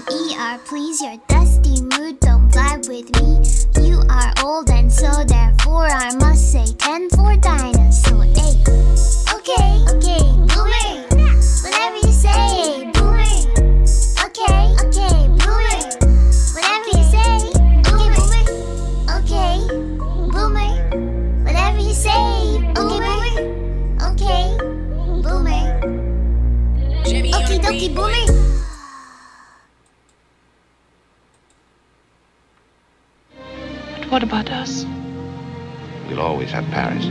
M-E-R, please, your dusty mood don't vibe with me. You are old and so therefore I must say 10 for dinosaur. Hey. Okay, boomer. Whatever you say, boomer. Okay, boomer. Whatever you say, boomer. Okay, boomer. Whatever you say, boomer. Okay, boomer. Okie dokie, boomer. What about us? We'll always have Paris.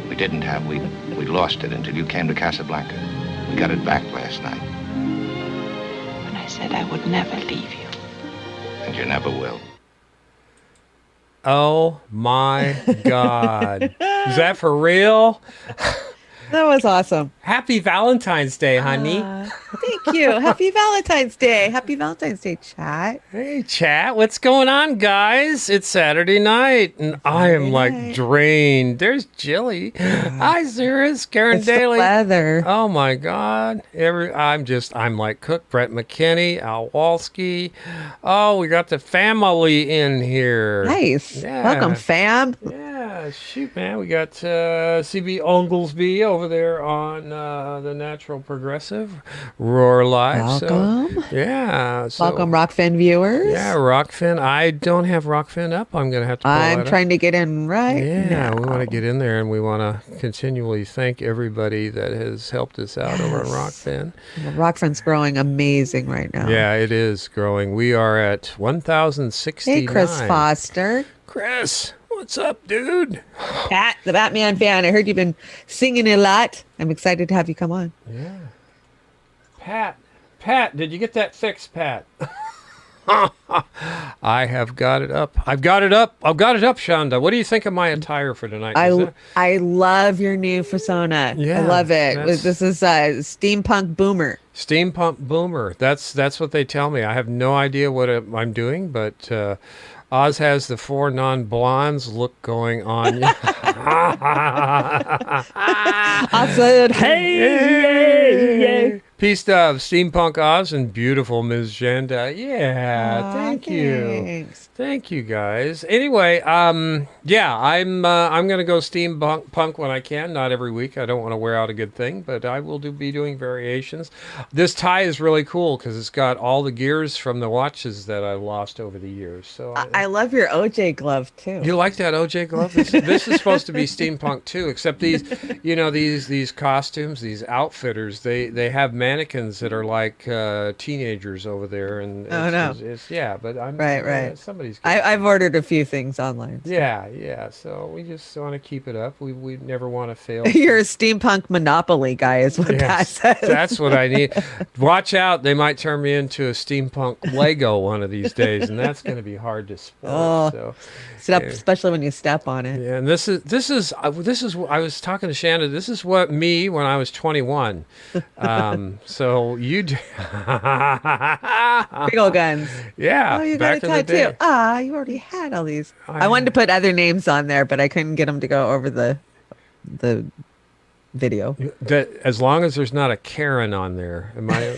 We didn't have, we lost it until you came to Casablanca. We got it back last night. When I said I would never leave you. And you never will. Oh my God. Is that for real? That was awesome. Happy Valentine's Day, honey. Thank you. Happy Valentine's Day. Happy Valentine's Day, chat. Hey, chat. What's going on, guys? It's Saturday night, and I am like drained. There's Jilly. Hi, Cirrus. Karen It's Daly. the weather. Oh my God. I'm like Cook, Brett McKinney, Al Walski. Oh, we got the family in here. Nice. Yeah. Welcome, fam. Yeah, shoot, man. We got CB Oglesby over there on the Natural Progressive Roar Live. Welcome. So, yeah. So, Welcome, Rockfin viewers. Yeah, Rockfin. I don't have Rockfin up. I'm going to have to pull I'm that trying to get in right Yeah, now. we want to get in there, and we want to continually thank everybody that has helped us out over on Rockfin. Rockfin's growing amazing right now. Yeah, it is growing. We are at 1,069. Hey, Chris Foster. Chris, what's up, dude? Pat, the Batman fan. I heard you've been singing a lot. I'm excited to have you come on. Yeah. Pat, did you get that fixed, Pat? I have got it up. I've got it up, Chanda. What do you think of my attire for tonight? I love your new persona. Yeah, I love it. that's- This is Steampunk Boomer. Steampunk Boomer. That's what they tell me. I have no idea what I'm doing, but Oz has the 4 non-blondes look going on. I said, hey. Peace of Steampunk Oz and beautiful Ms. Chanda. Yeah, Aw, thank you. thanks. Thank you, guys. Anyway, yeah, I'm gonna go steampunk when I can. Not every week. I don't want to wear out a good thing, but I will be doing variations. This tie is really cool because it's got all the gears from the watches that I lost over the years. So I love your OJ glove too. you like that OJ glove? This is supposed to be steampunk too, except these costumes, these outfitters, they have mannequins that are like teenagers over there, and but I'm Right. somebody's. I've ordered a few things online. Yeah. So we just want to keep it up. We never want to fail. You're a steampunk monopoly guy, is what that says. That's what I need. Watch out, they might turn me into a steampunk Lego one of these days, and that's going to be hard to spell. So, especially when you step on it. yeah, and this is I was talking to Chanda. This is what me when I was 21. So you Big old guns. yeah. Oh, you got a back in the day. tattoo. You already had all these. I wanted to put other names on there, but I couldn't get them to go over the video. That as long as there's not a Karen on there, am I?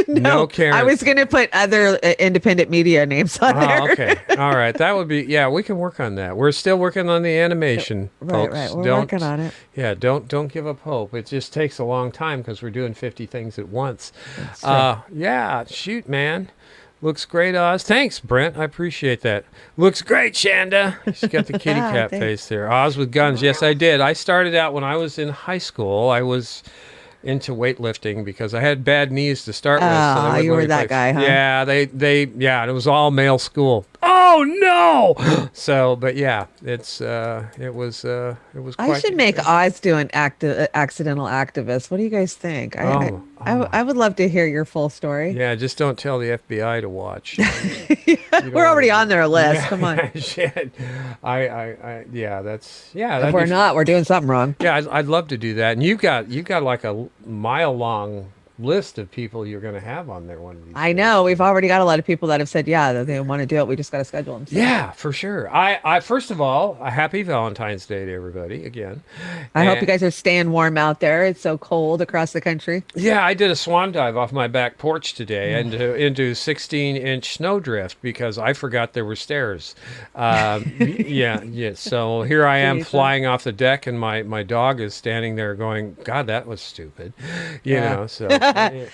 No Karen. I was going to put other independent media names on there. Oh, okay. All right. That would be, yeah, we can work on that. We're still working on the animation, folks. Right. We're working on it. Yeah, don't give up hope. It just takes a long time because we're doing 50 things at once. That's right. Yeah, shoot, man. Looks great, Oz. Thanks, Brent. I appreciate that. Looks great, Chanda. She's got the kitty cat Thanks. face there. Oz with guns. Yes, I did. I started out when I was in high school. I was into weightlifting because I had bad knees to start with. So they wouldn't you let were me that play. guy, huh? Yeah, and it was all male school. Oh no! So, but yeah, it was quite. I should make Oz do an accidental activist. What do you guys think? I would love to hear your full story. Yeah, just don't tell the FBI to watch. We're already on their list. Come on. Shit. If we're not, we're doing something wrong. Yeah, I'd love to do that. And you've got like a mile long list of people you're going to have on there one of these I days. know we've already got a lot of people that have said, yeah, that they want to do it. We just got to schedule them. So. Yeah, for sure. I first of all, a happy Valentine's Day to everybody again. I hope you guys are staying warm out there. It's so cold across the country. Yeah, I did a swan dive off my back porch today into 16-inch snowdrift because I forgot there were stairs. Yeah. So here I am flying off the deck, and my dog is standing there going, "God, that was stupid," you know. So. Anyway.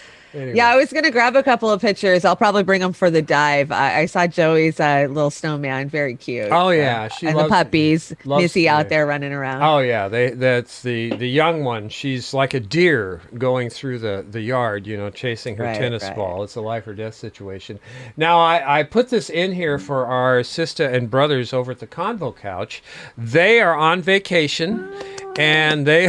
Yeah, I was going to grab a couple of pictures. I'll probably bring them for the dive. I saw Joey's little snowman. Very cute. Oh, yeah. And the puppies. Missy out there running around. Oh, yeah. That's the young one. She's like a deer going through the yard, you know, chasing her tennis ball. It's a life or death situation. Now, I put this in here for our sister and brothers over at the Convo Couch. They are on vacation. And they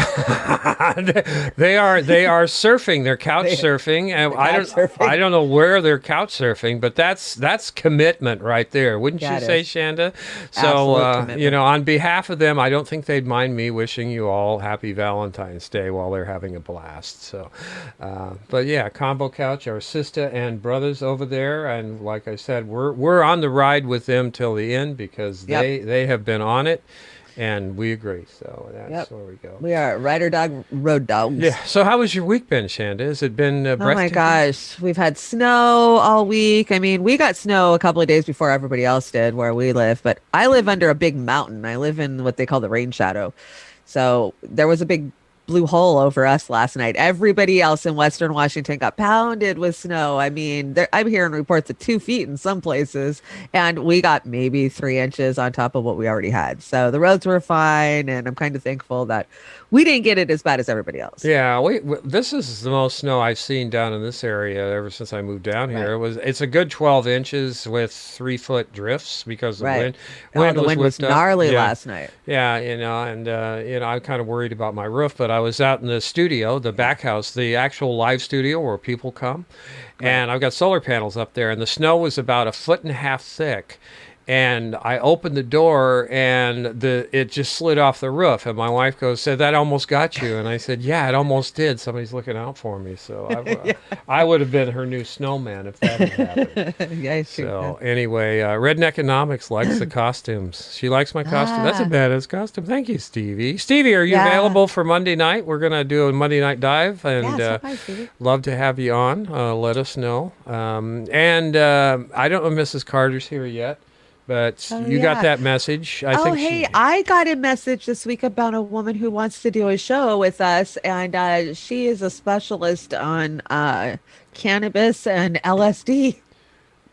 they are surfing. They're couch surfing. And I don't know where they're couch surfing, but that's commitment right there, wouldn't you say, Chanda? So you know, on behalf of them, I don't think they'd mind me wishing you all happy Valentine's Day while they're having a blast. So, but yeah, Combo Couch, our sister and brothers over there, and like I said, we're on the ride with them till the end because they have been on it. And we agree, so that's where we go. We are rider dog road dogs. Yeah. So how has your week been, Chanda? Has it been breathtaking? Oh my gosh, we've had snow all week. I mean, we got snow a couple of days before everybody else did where we live, but I live under a big mountain. I live in what they call the rain shadow. So there was a big blue hole over us last night. Everybody else in Western Washington got pounded with snow. I mean, I'm hearing reports of 2 feet in some places, and we got maybe 3 inches on top of what we already had. So the roads were fine, and I'm kind of thankful that we didn't get it as bad as everybody else. Yeah, this is the most snow I've seen down in this area ever since I moved down here. It's a good 12 inches with 3-foot drifts because the wind the wind was gnarly last night. Yeah, you know, and you know, I'm kind of worried about my roof, but I was out in the studio, the back house, the actual live studio where people come, and I've got solar panels up there, and the snow was about 1.5 feet thick. And I opened the door, and it just slid off the roof. And my wife said, "That almost got you." And I said, "Yeah, it almost did. Somebody's looking out for me." So I would have been her new snowman if that had happened. So anyway, Redneckonomics likes the costumes. She likes my costume. That's a badass costume. Thank you, Stevie. Stevie, are you available for Monday night? We're going to do a Monday night dive, and love to have you on. Let us know. And I don't know if Mrs. Carter's here yet. But you got that message. I got a message this week about a woman who wants to do a show with us, and she is a specialist on cannabis and LSD.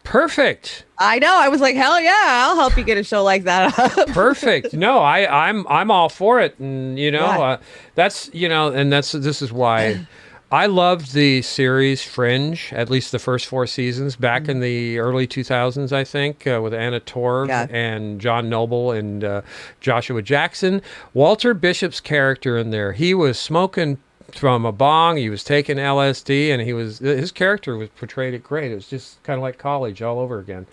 Perfect. I know. I was like, hell yeah, I'll help you get a show like that up. Perfect. No, I'm all for it, and you know, this is why. I loved the series Fringe, at least the first 4 seasons, back in the early 2000s, I think, with Anna Torv and John Noble and Joshua Jackson. Walter Bishop's character in there, he was smoking from a bong, he was taking LSD, and his character was portrayed it great. It was just kind of like college all over again.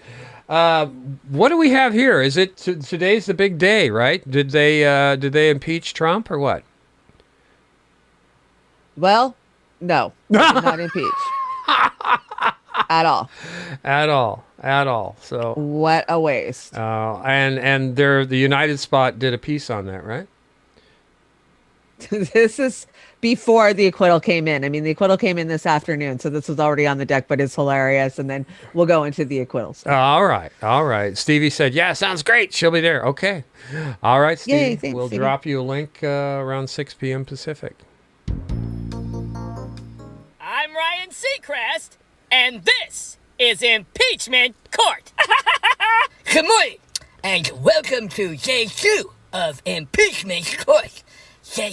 What do we have here? Is it today's the big day, right? Did they impeach Trump or what? Well, no, not impeached at all. At all. So what a waste. And the United Spot did a piece on that, right? This is before the acquittal came in. I mean, the acquittal came in this afternoon, so this was already on the deck, but it's hilarious. And then we'll go into the acquittal. All right. Stevie said, "Yeah, sounds great. She'll be there." Okay. All right, Stevie. Yay, thanks, we'll Stevie. drop you a link around 6 p.m. Pacific. I'm Ryan Seacrest, and this is Impeachment Court. Good morning, and welcome to day 2 of Impeachment Court. Like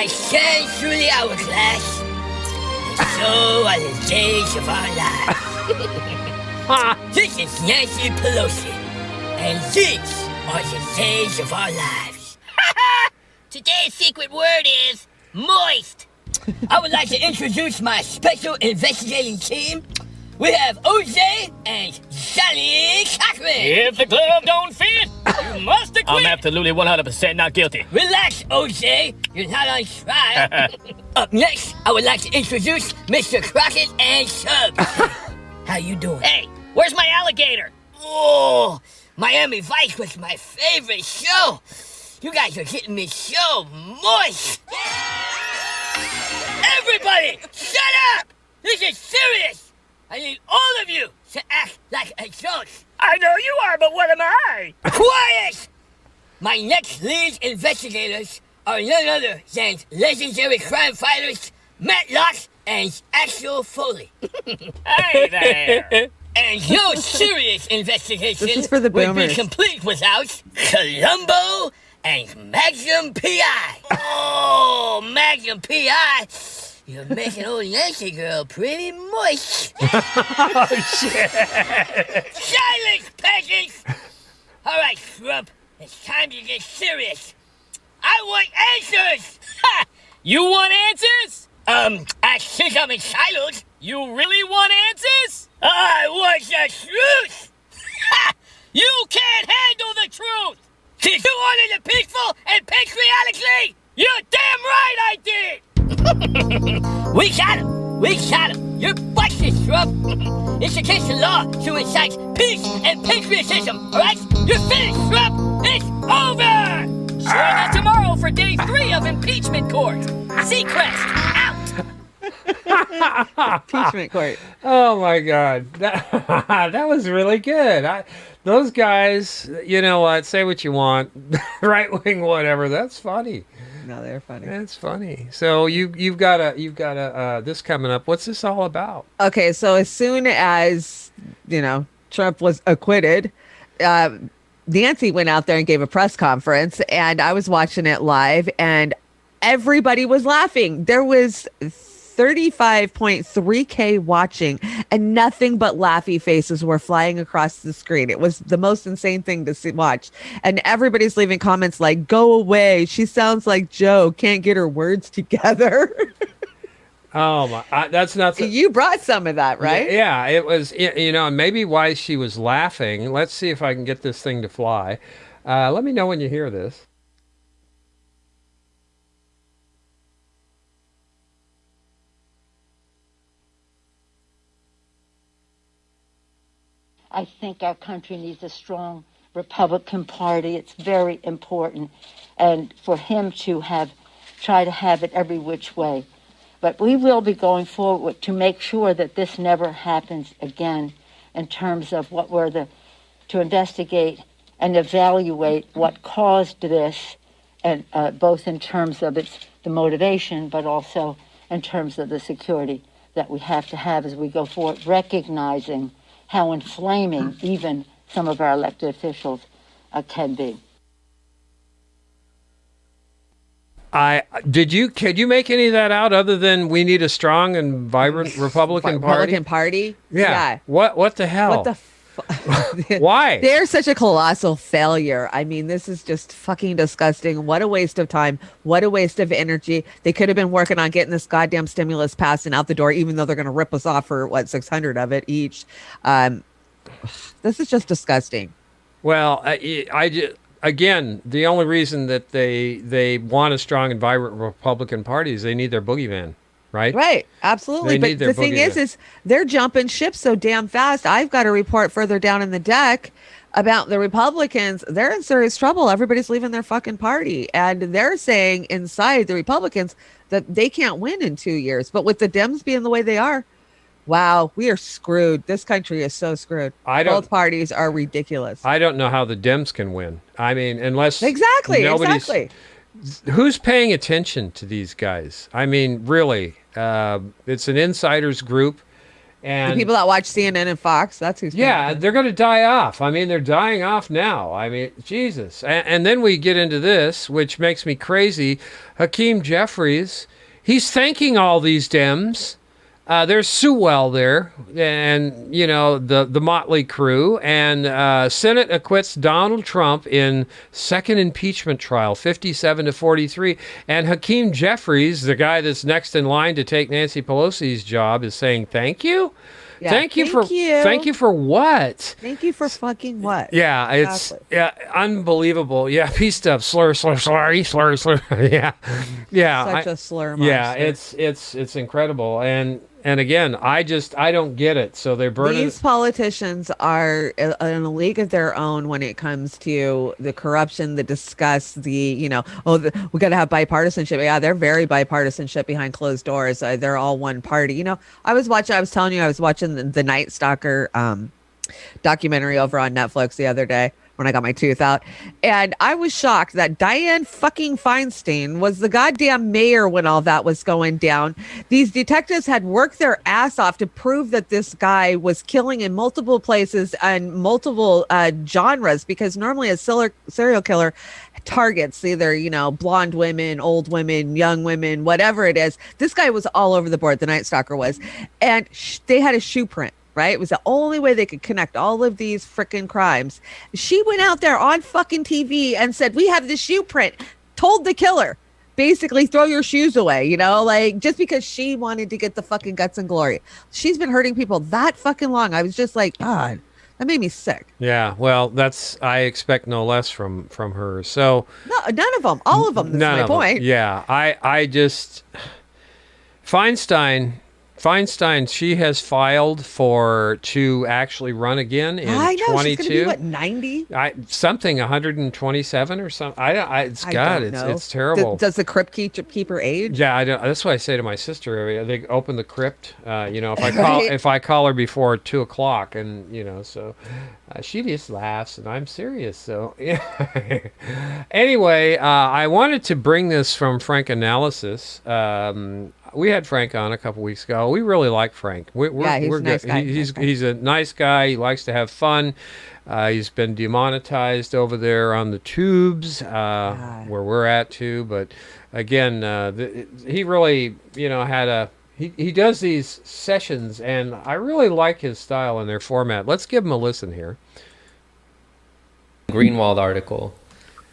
sand through the hourglass, and so are the days of our lives. This is Nancy Pelosi, and these are the days of our lives. Today's secret word is moist. I would like to introduce my special investigating team. we have OJ and Johnny Cochran. If the glove don't fit, you must acquit. I'm absolutely 100% not guilty. Relax, OJ. You're not on trial. Up next, I would like to introduce Mr. Crockett and Chubbs. How you doing? Hey, where's my alligator? Oh, Miami Vice was my favorite show. You guys are getting me so moist. Everybody, shut up! This is serious. I need all of you to act like adults. I know you are, but what am I? Quiet! My next lead investigators are none other than legendary crime fighters Matt Locke and Axel Foley. Hey there. And no serious investigation This is for the would be boomers. complete without Columbo and Magnum P.I. Oh, Magnum P.I., you're making old Nancy girl pretty moist. Oh, shit. Silence, peasants! All right, Scrub, it's time to get serious. I want answers! Ha! You want answers? Since I'm entitled, You really want answers? I want the truth! Ha! You can't handle the truth! Did you want it peaceful and patriotically? You're damn right I did! We got him! We got him! You're busted, Scrub! It's against the law to incite peace and patriotism, alright? You're finished, Scrub! It's over! Join us tomorrow for day 3 of impeachment court. Seacrest, out! Impeachment court. Oh my God, that was really good. Those guys, you know what? Say what you want, right wing, whatever. That's funny. No, they're funny. That's funny. So you've got this coming up. What's this all about? Okay, so as soon as Trump was acquitted, Nancy went out there and gave a press conference, and I was watching it live, and everybody was laughing. There was 35.3K watching, and nothing but laughy faces were flying across the screen. It was the most insane thing to watch. And everybody's leaving comments like, "Go away. She sounds like Joe. Can't get her words together." Oh my, that's not. You brought some of that, right? Yeah, it was. And maybe why she was laughing. Let's see if I can get this thing to fly. Let me know when you hear this. I think our country needs a strong Republican Party. It's very important. And for him to try to have it every which way. But we will be going forward to make sure that this never happens again in terms of to investigate and evaluate what caused this, and both in terms of the motivation, but also in terms of the security that we have to have as we go forward, recognizing how inflaming even some of our elected officials can be. Could you make any of that out other than we need a strong and vibrant Republican Party? Yeah. What the hell? What the Why? They're such a colossal failure. I mean, this is just fucking disgusting. What a waste of time. What a waste of energy. They could have been working on getting this goddamn stimulus passed and out the door, even though they're going to rip us off for 600 of it each. This is just disgusting. Well, again, the only reason that they want a strong and vibrant Republican Party is they need their boogeyman, right? Right, absolutely. But the thing is they're jumping ship so damn fast. I've got a report further down in the deck about the Republicans. They're in serious trouble. Everybody's leaving their fucking party. And they're saying inside the Republicans that they can't win in 2 years. But with the Dems being the way they are, wow, we are screwed. This country is so screwed. Both parties are ridiculous. I don't know how the Dems can win. I mean, unless Exactly. Who's paying attention to these guys? I mean, really, it's an insiders group. And the people that watch CNN and Fox, that's who's paying attention. They're going to die off. I mean, they're dying off now. I mean, Jesus. And then we get into this, which makes me crazy. Hakeem Jeffries, he's thanking all these Dems. There's Sewell there, and the motley crew, and Senate acquits Donald Trump in second impeachment trial, 57-43, and Hakeem Jeffries, the guy that's next in line to take Nancy Pelosi's job, is saying thank you. Yeah, Thank you for what? Thank you for fucking what? Yeah, it's unbelievable. Yeah, peace stuff. Slur. Yeah, yeah. Such a slur Yeah, monster. it's incredible. And again, I don't get it. So they're burning. These politicians are in a league of their own when it comes to the corruption, the disgust, we got to have bipartisanship. Yeah, they're very bipartisanship behind closed doors. They're all one party. I was watching the Night Stalker documentary over on Netflix the other day when I got my tooth out. And I was shocked that Dianne fucking Feinstein was the goddamn mayor when all that was going down. These detectives had worked their ass off to prove that this guy was killing in multiple places and multiple genres, because normally a serial killer targets either, blonde women, old women, young women, whatever it is. This guy was all over the board. The Night Stalker was. And they had a shoe print. Right? It was the only way they could connect all of these freaking crimes. She went out there on fucking TV and said, we have the shoe print, told the killer, basically throw your shoes away, just because she wanted to get the fucking guts and glory. She's been hurting people that fucking long. I was just like, God, that made me sick. Yeah, well, I expect no less from her. So no, none of them, all of them. That's my point. Yeah, I just Feinstein, she has filed to actually run again in 22. She's gonna be, what, 90? Something 127 or something. It's terrible. Does the crypt keeper age? Yeah, I don't. That's what I say to my sister. They open the crypt. If I call her before 2:00, and so she just laughs, and I'm serious. So yeah. Anyway, I wanted to bring this from Frank Analysis. We had Frank on a couple weeks ago. We really like Frank. He's a nice guy. He's a nice guy. He likes to have fun. He's been demonetized over there on the tubes where we're at too. But again, he really he does these sessions, and I really like his style and their format. Let's give him a listen here. Greenwald article.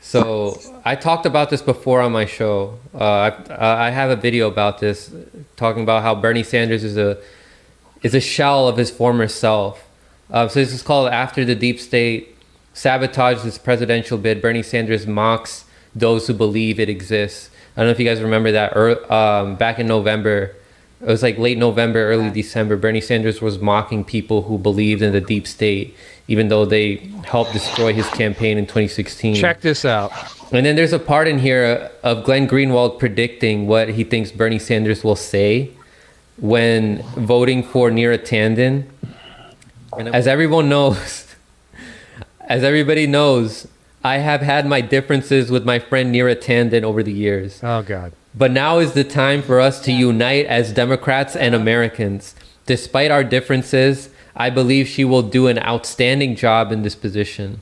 So I talked about this before on my show. I have a video about this, talking about how Bernie Sanders is a shell of his former self. So this is called "After the Deep State Sabotages His Presidential Bid, Bernie Sanders Mocks Those Who Believe It Exists." I don't know if you guys remember that. Back in November, it was like late November, early December. Bernie Sanders was mocking people who believed in the deep state, even though they helped destroy his campaign in 2016. Check this out. And then there's a part in here of Glenn Greenwald predicting what he thinks Bernie Sanders will say when voting for Neera Tanden. And as everybody knows, I have had my differences with my friend Neera Tanden over the years. Oh, God. But now is the time for us to unite as Democrats and Americans. Despite our differences, I believe she will do an outstanding job in this position.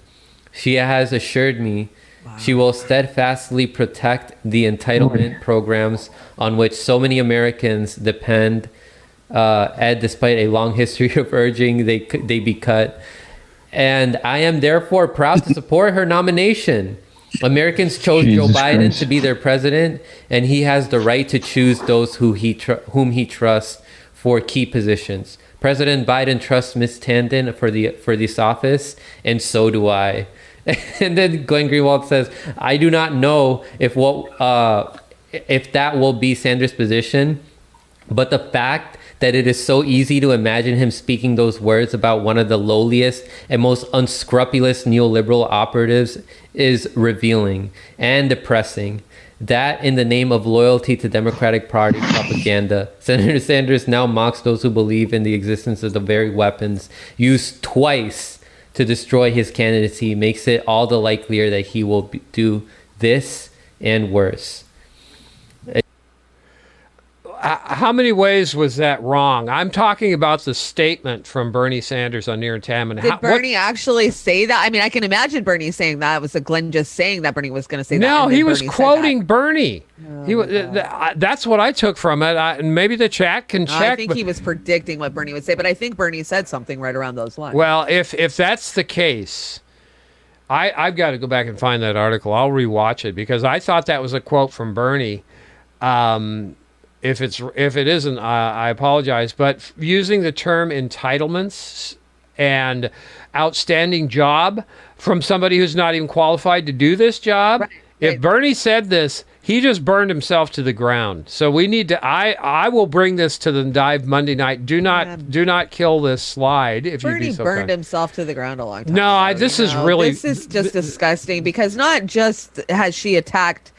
She has assured me she will steadfastly protect the entitlement programs on which so many Americans depend, despite a long history of urging they be cut. And I am therefore proud to support her nomination. Americans chose Joe Biden to be their president, and he has the right to choose those whom he trusts for key positions. President Biden trusts Ms. Tanden for this office, and so do I. And then Glenn Greenwald says, I do not know if that will be Sanders' position, but the fact that it is so easy to imagine him speaking those words about one of the lowliest and most unscrupulous neoliberal operatives is revealing and depressing. That in the name of loyalty to Democratic Party propaganda, Senator Sanders now mocks those who believe in the existence of the very weapons used twice to destroy his candidacy, makes it all the likelier that he will do this and worse. How many ways was that wrong? I'm talking about the statement from Bernie Sanders on Neera Tanden. Did Bernie actually say that? I mean, I can imagine Bernie saying that. Was it Glenn just saying that Bernie was going to say that? No, he was quoting Bernie. That's what I took from it. And maybe the chat can check. I think he was predicting what Bernie would say, but I think Bernie said something right around those lines. Well, if that's the case, I've got to go back and find that article. I'll rewatch it because I thought that was a quote from Bernie. if it isn't, I apologize. But using the term entitlements and outstanding job from somebody who's not even qualified to do this job. Right. If Bernie said this, he just burned himself to the ground. So we need to. I will bring this to the dive Monday night. Do not kill this slide. If Bernie you be so burned kind. himself to the ground a long time No, ago, this is just disgusting because not just has she attacked.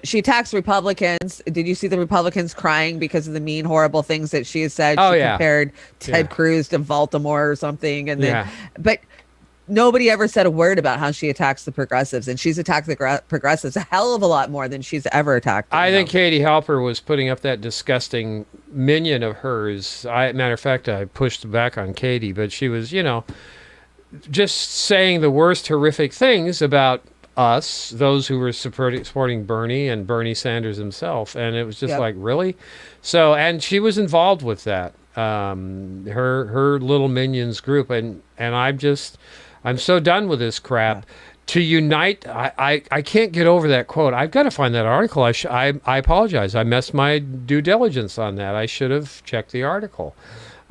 She attacks Republicans. Did you see the Republicans crying because of the mean, horrible things that she has said? She compared Ted Cruz to Baltimore or something. And then, but nobody ever said a word about how she attacks the progressives. And she's attacked the progressives a hell of a lot more than she's ever attacked them. I think Katie Halper was putting up that disgusting minion of hers. Matter of fact, I pushed back on Katie, but she was, just saying the worst horrific things about us, those who were supporting Bernie and Bernie Sanders himself, and it was just like, really? So, and she was involved with that, her little minions group, and I'm so done with this crap. To unite, I can't get over that quote. I've got to find that article. I apologize. I messed my due diligence on that. I should have checked the article.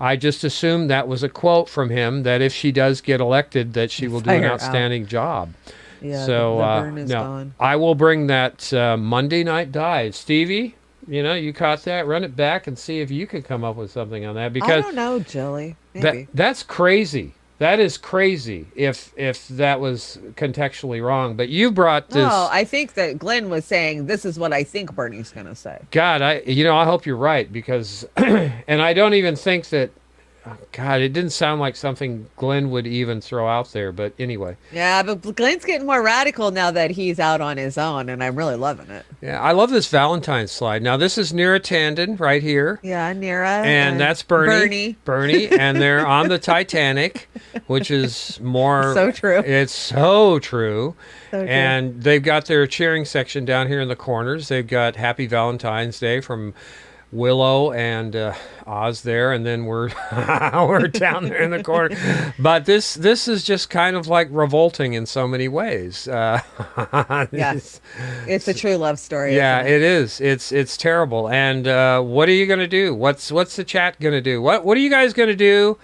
I just assumed that was a quote from him, that if she does get elected, that she will do an outstanding job. Yeah, so the burn is gone. I will bring that Monday night dive. Stevie, you caught that. Run it back and see if you can come up with something on that. Because I don't know, Jilly. Maybe. That's crazy. That is crazy if that was contextually wrong. But you brought this. No, I think that Glenn was saying this is what I think Bernie's going to say. God, I hope you're right because, and I don't even think that. God, it didn't sound like something Glenn would even throw out there, but anyway. Yeah, but Glenn's getting more radical now that he's out on his own, and I'm really loving it. Yeah, I love this Valentine's slide. Now, this is Neera Tanden right here. Yeah, Neera. And that's Bernie, and they're on the Titanic, which is more... So true. It's so true. So true. And they've got their cheering section down here in the corners. They've got Happy Valentine's Day from Willow and Oz there, and then we're down there in the corner. But this is just kind of like revolting in so many ways. Yes, it's a true love story. Yeah, isn't it? it is. It's terrible. And what are you going to do? What's the chat going to do? What are you guys going to do?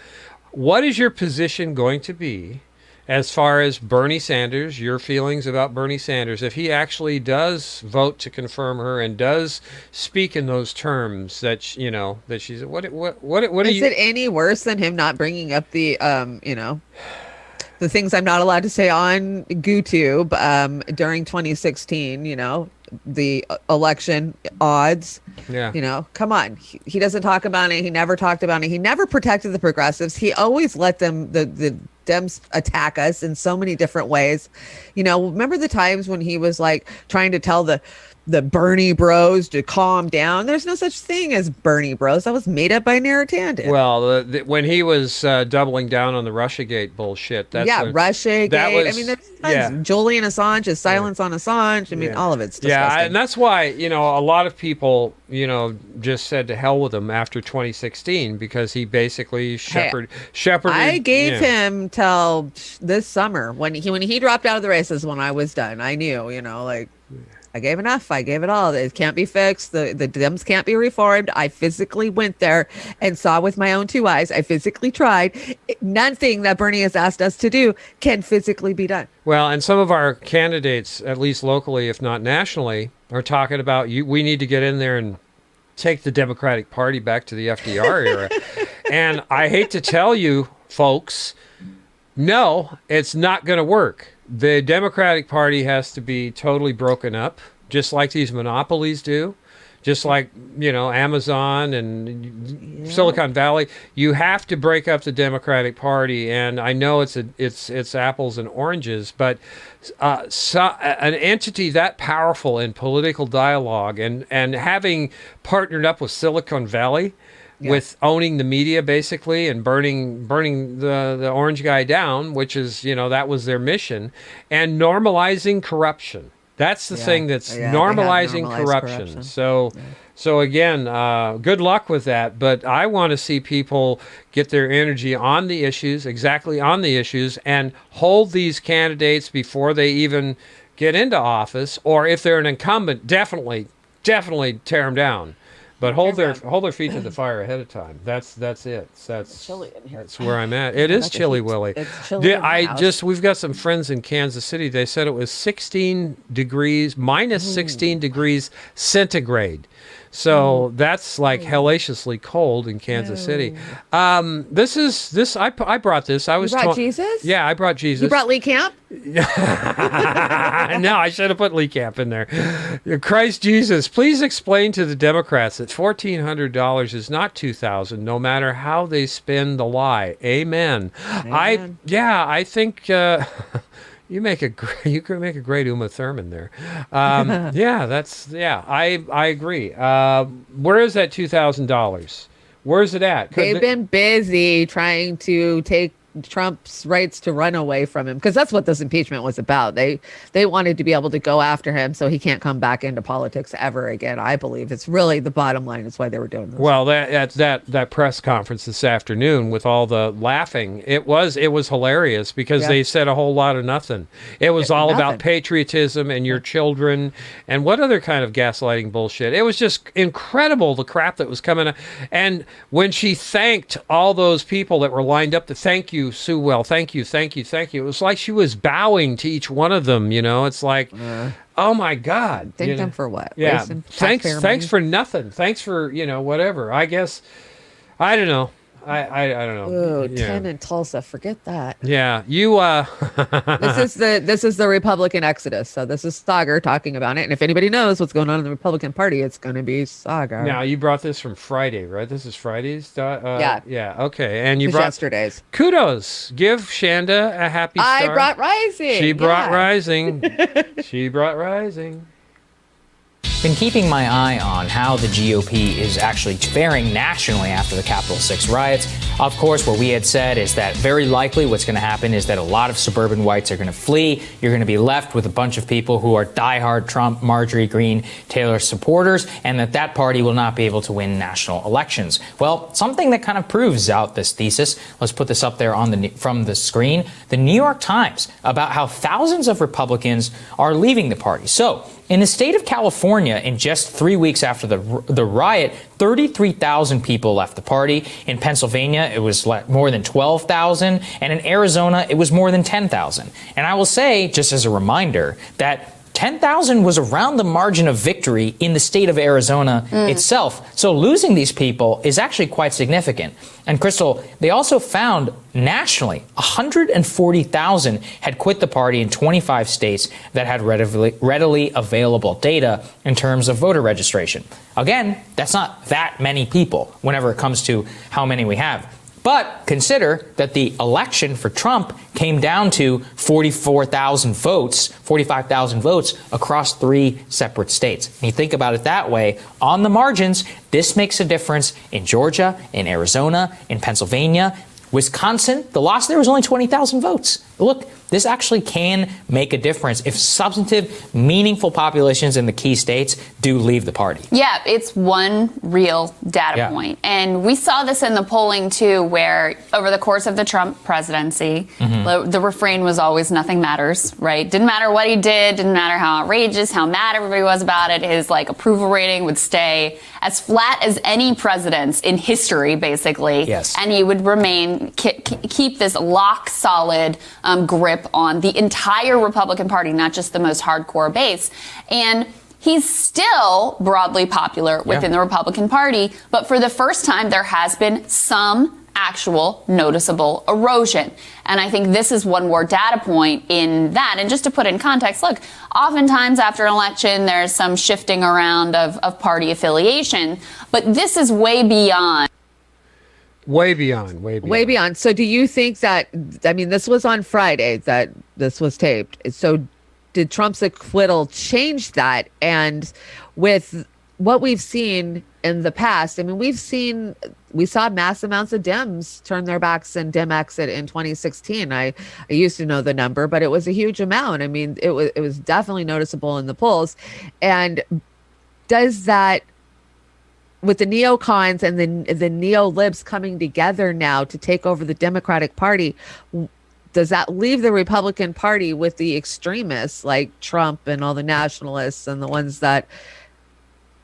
What is your position going to be as far as Bernie Sanders, your feelings about Bernie Sanders, if he actually does vote to confirm her and does speak in those terms that that she's what is it any worse than him not bringing up the the things I'm not allowed to say on GooTube during 2016, the election odds. Yeah. Come on. He doesn't talk about it. He never talked about it. He never protected the progressives. He always let them, the Dems attack us in so many different ways. Remember the times when he was like trying to tell the Bernie bros to calm down? There's no such thing as Bernie bros. That was made up by Neera Tanden. Well, when he was doubling down on the Russiagate bullshit. Russiagate. There's tons. Julian Assange, silence on Assange. All of it's disgusting. Yeah, and that's why, a lot of people, just said to hell with him after 2016 because he basically shepherded. I gave him till this summer when he dropped out of the races. When I was done, I knew, I gave enough. I gave it all. It can't be fixed. The Dems can't be reformed. I physically went there and saw with my own two eyes. I physically tried. Nothing that Bernie has asked us to do can physically be done. Well, and some of our candidates, at least locally, if not nationally, are talking about we need to get in there and take the Democratic Party back to the FDR era. And I hate to tell you, folks, no, it's not going to work. The Democratic Party has to be totally broken up, just like these monopolies do, just like, Amazon and Silicon Valley. You have to break up the Democratic Party, and I know it's apples and oranges, but an entity that powerful in political dialogue and having partnered up with Silicon Valley, with owning the media basically and burning the orange guy down, which is, that was their mission, and normalizing corruption. That's the thing that's normalizing corruption. So again, good luck with that. But I want to see people get their energy on the issues, exactly on the issues, and hold these candidates before they even get into office, or if they're an incumbent, definitely tear them down. But hold their feet to the fire ahead of time. That's it. That's chilly in here. That's where I'm at. It is chilly, Willie. It's chilly in my house. We've got some friends in Kansas City. They said it was 16 degrees, minus 16 degrees centigrade. So that's like hellaciously cold in Kansas City. I brought this. You brought Jesus? Yeah, I brought Jesus. You brought Lee Camp? No, I should have put Lee Camp in there. Christ Jesus, please explain to the Democrats that $1,400 is not $2,000, no matter how they spin the lie. Amen. I think you could make a great Uma Thurman there. I agree. Where is that $2,000? Where's it at? They've been busy trying to take Trump's rights to run away from him, because that's what this impeachment was about. They wanted to be able to go after him so he can't come back into politics ever again. I believe it's really the bottom line. It's why they were doing this. Well, that press conference this afternoon with all the laughing, it was hilarious because they said a whole lot of nothing. It was all about patriotism and your children and what other kind of gaslighting bullshit. It was just incredible, the crap that was coming out. And when she thanked all those people that were lined up to thank you, Sue Well, thank you. It was like she was bowing to each one of them. It's like, oh my God. Thank them for what? Yeah. Thanks for nothing. Thanks for, whatever. I guess, I don't know. I don't know. Ooh, 10 in Tulsa. Forget that. Yeah. You This is the Republican exodus. So this is Sagar talking about it. And if anybody knows what's going on in the Republican Party, it's going to be Sagar. Now, you brought this from Friday, right? This is Friday's? Yeah. Yeah. Okay. And you brought yesterday's. Kudos. Give Chanda a happy star. I brought Rising. She brought Rising. She brought Rising. Been keeping my eye on how the GOP is actually faring nationally after the Capitol 6 riots. Of course, what we had said is that very likely what's going to happen is that a lot of suburban whites are going to flee. You're going to be left with a bunch of people who are diehard Trump, Marjorie Greene, Taylor supporters, and that party will not be able to win national elections. Well, something that kind of proves out this thesis, let's put this up there from the screen, the New York Times, about how thousands of Republicans are leaving the party. So, in the state of California, in just 3 weeks after the riot, 33,000 people left the party. In Pennsylvania, it was more than 12,000. And in Arizona, it was more than 10,000. And I will say, just as a reminder, that 10,000 was around the margin of victory in the state of Arizona itself. So losing these people is actually quite significant. And Crystal, they also found nationally 140,000 had quit the party in 25 states that had readily available data in terms of voter registration. Again, that's not that many people whenever it comes to how many we have. But consider that the election for Trump came down to 45,000 votes across 3 separate states. And you think about it that way, on the margins, this makes a difference in Georgia, in Arizona, in Pennsylvania. Wisconsin, the loss there was only 20,000 votes. Look, this actually can make a difference if substantive, meaningful populations in the key states do leave the party. Yeah, it's one real data point. And we saw this in the polling, too, where over the course of the Trump presidency, the refrain was always nothing matters, right? Didn't matter what he did, didn't matter how outrageous, how mad everybody was about it. His approval rating would stay as flat as any president's in history, basically. Yes. And he would keep this lock solid grip on the entire Republican Party, not just the most hardcore base. And he's still broadly popular within the Republican Party. But for the first time, there has been some actual noticeable erosion. And I think this is one more data point in that. And just to put in context, look, oftentimes after an election, there's some shifting around of party affiliation. But this is way beyond. Way beyond. So do you think that, this was on Friday that this was taped. So did Trump's acquittal change that? And with what we've seen in the past, we saw mass amounts of Dems turn their backs and Dem exit in 2016. I used to know the number, but it was a huge amount. It was definitely noticeable in the polls. And does that, with the neocons and the neo-libs coming together now to take over the Democratic Party, does that leave the Republican Party with the extremists like Trump and all the nationalists and the ones that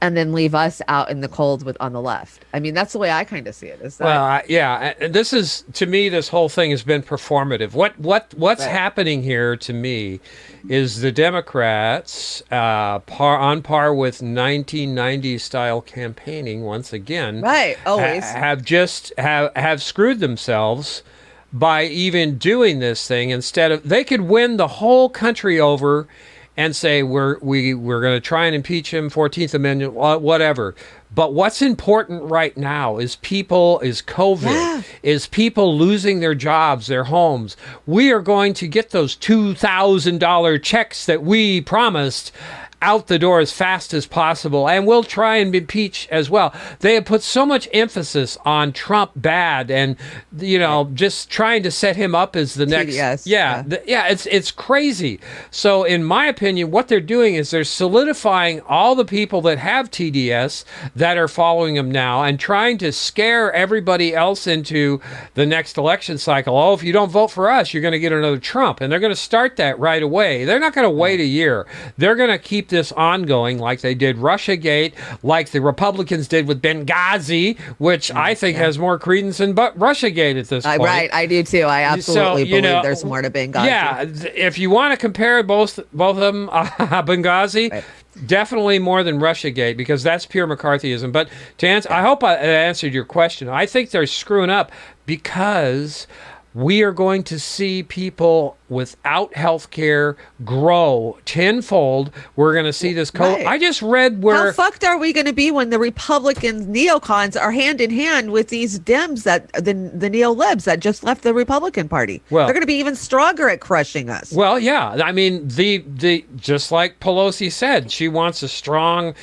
and then leave us out in the cold on the left. I mean, that's the way I kind of see it. Is that? Well, yeah, and this is, to me, this whole thing has been performative. What's happening here to me is the Democrats, on par with 1990s style campaigning once again, right? Always have screwed themselves by even doing this thing. Instead of, they could win the whole country over and say we're going to try and impeach him, 14th Amendment, whatever. But what's important right now is COVID, is people losing their jobs, their homes. We are going to get those $2,000 checks that we promised out the door as fast as possible, and we'll try and impeach as well. They have put so much emphasis on Trump bad, and just trying to set him up as the next. It's crazy. So, in my opinion, what they're doing is they're solidifying all the people that have TDS that are following him now, and trying to scare everybody else into the next election cycle. Oh, if you don't vote for us, you're going to get another Trump, and they're going to start that right away. They're not going to wait a year. They're going to keep this ongoing, like they did Russiagate, like the Republicans did with Benghazi, which I think has more credence than Russiagate at this point. Right, I do too. I absolutely believe there's more to Benghazi. Yeah, if you want to compare both of them, Benghazi, definitely more than Russiagate, because that's pure McCarthyism. But to answer, I hope I answered your question. I think they're screwing up because we are going to see people without health care grow tenfold. We're going to see this. I just read where. How fucked are we going to be when the Republicans, neocons, are hand in hand with these Dems, that the neo-libs that just left the Republican Party? Well, they're going to be even stronger at crushing us. Well, yeah. I mean, the just like Pelosi said, she wants a strong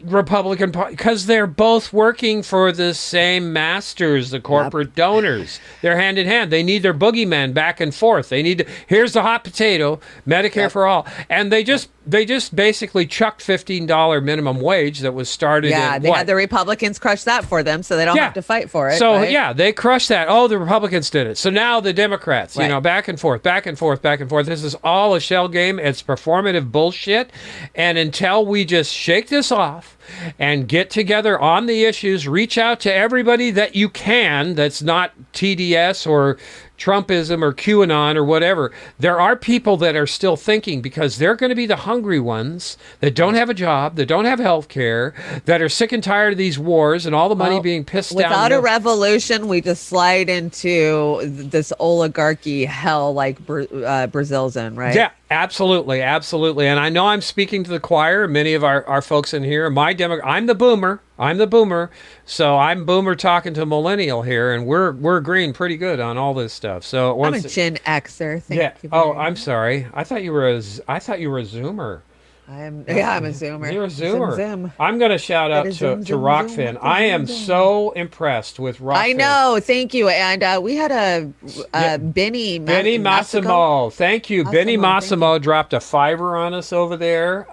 Republican Party because they're both working for the same masters, the corporate donors. They're hand in hand. They need their boogeyman back and forth. They need. Here's the hot potato, Medicare for all, and they just basically chucked $15 minimum wage that was started. They had the Republicans crush that for them, so they don't have to fight for it. So they crushed that. Oh, the Republicans did it. So now the Democrats, back and forth, back and forth, back and forth. This is all a shell game. It's performative bullshit, and until we just shake this off and get together on the issues, reach out to everybody that you can that's not TDS or Trumpism or QAnon or whatever. There are people that are still thinking, because they're going to be the hungry ones that don't have a job, that don't have health care, that are sick and tired of these wars and all the money being pissed down. Without a revolution, we just slide into this oligarchy hell like Brazil's in, right? Yeah, absolutely, absolutely. And I know I'm speaking to the choir. Many of our folks in here, I'm the boomer. So I'm boomer talking to millennial here, and we're agreeing pretty good on all this stuff. So I'm a Gen Xer. Thank you. Oh, I'm sorry. I thought you were a Zoomer. I'm a Zoomer. You're a Zoomer. Zoom. I'm going to shout out to Rockfin. I am so impressed with Rockfin. I know. Thank you. And we had a Benny Massimo. Thank you. Benny Massimo dropped a $5 on us over there.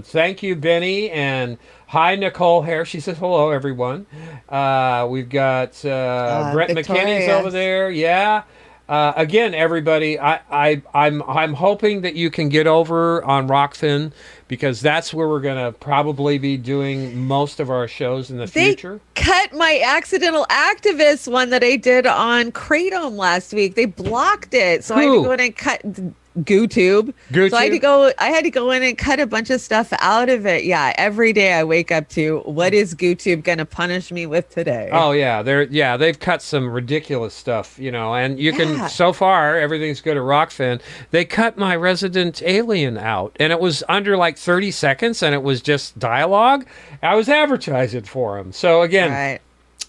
Thank you, Benny. And hi, Nicole Hare. She says hello, everyone. We've got Brett McKinney's over there. Yeah. Again, everybody, I'm hoping that you can get over on Rockfin, because that's where we're going to probably be doing most of our shows in the future. Cut my accidental activist one that I did on Kratom last week. They blocked it, so I had to go in and cut GooTube. So I had to go in and cut a bunch of stuff out of it. Yeah, every day I wake up to, what is GooTube going to punish me with today? Oh yeah, they've cut some ridiculous stuff, and you can, so far everything's good at Rockfin. They cut my Resident Alien out, and it was under like 30 seconds, and it was just dialogue. I was advertising for them. So again, right.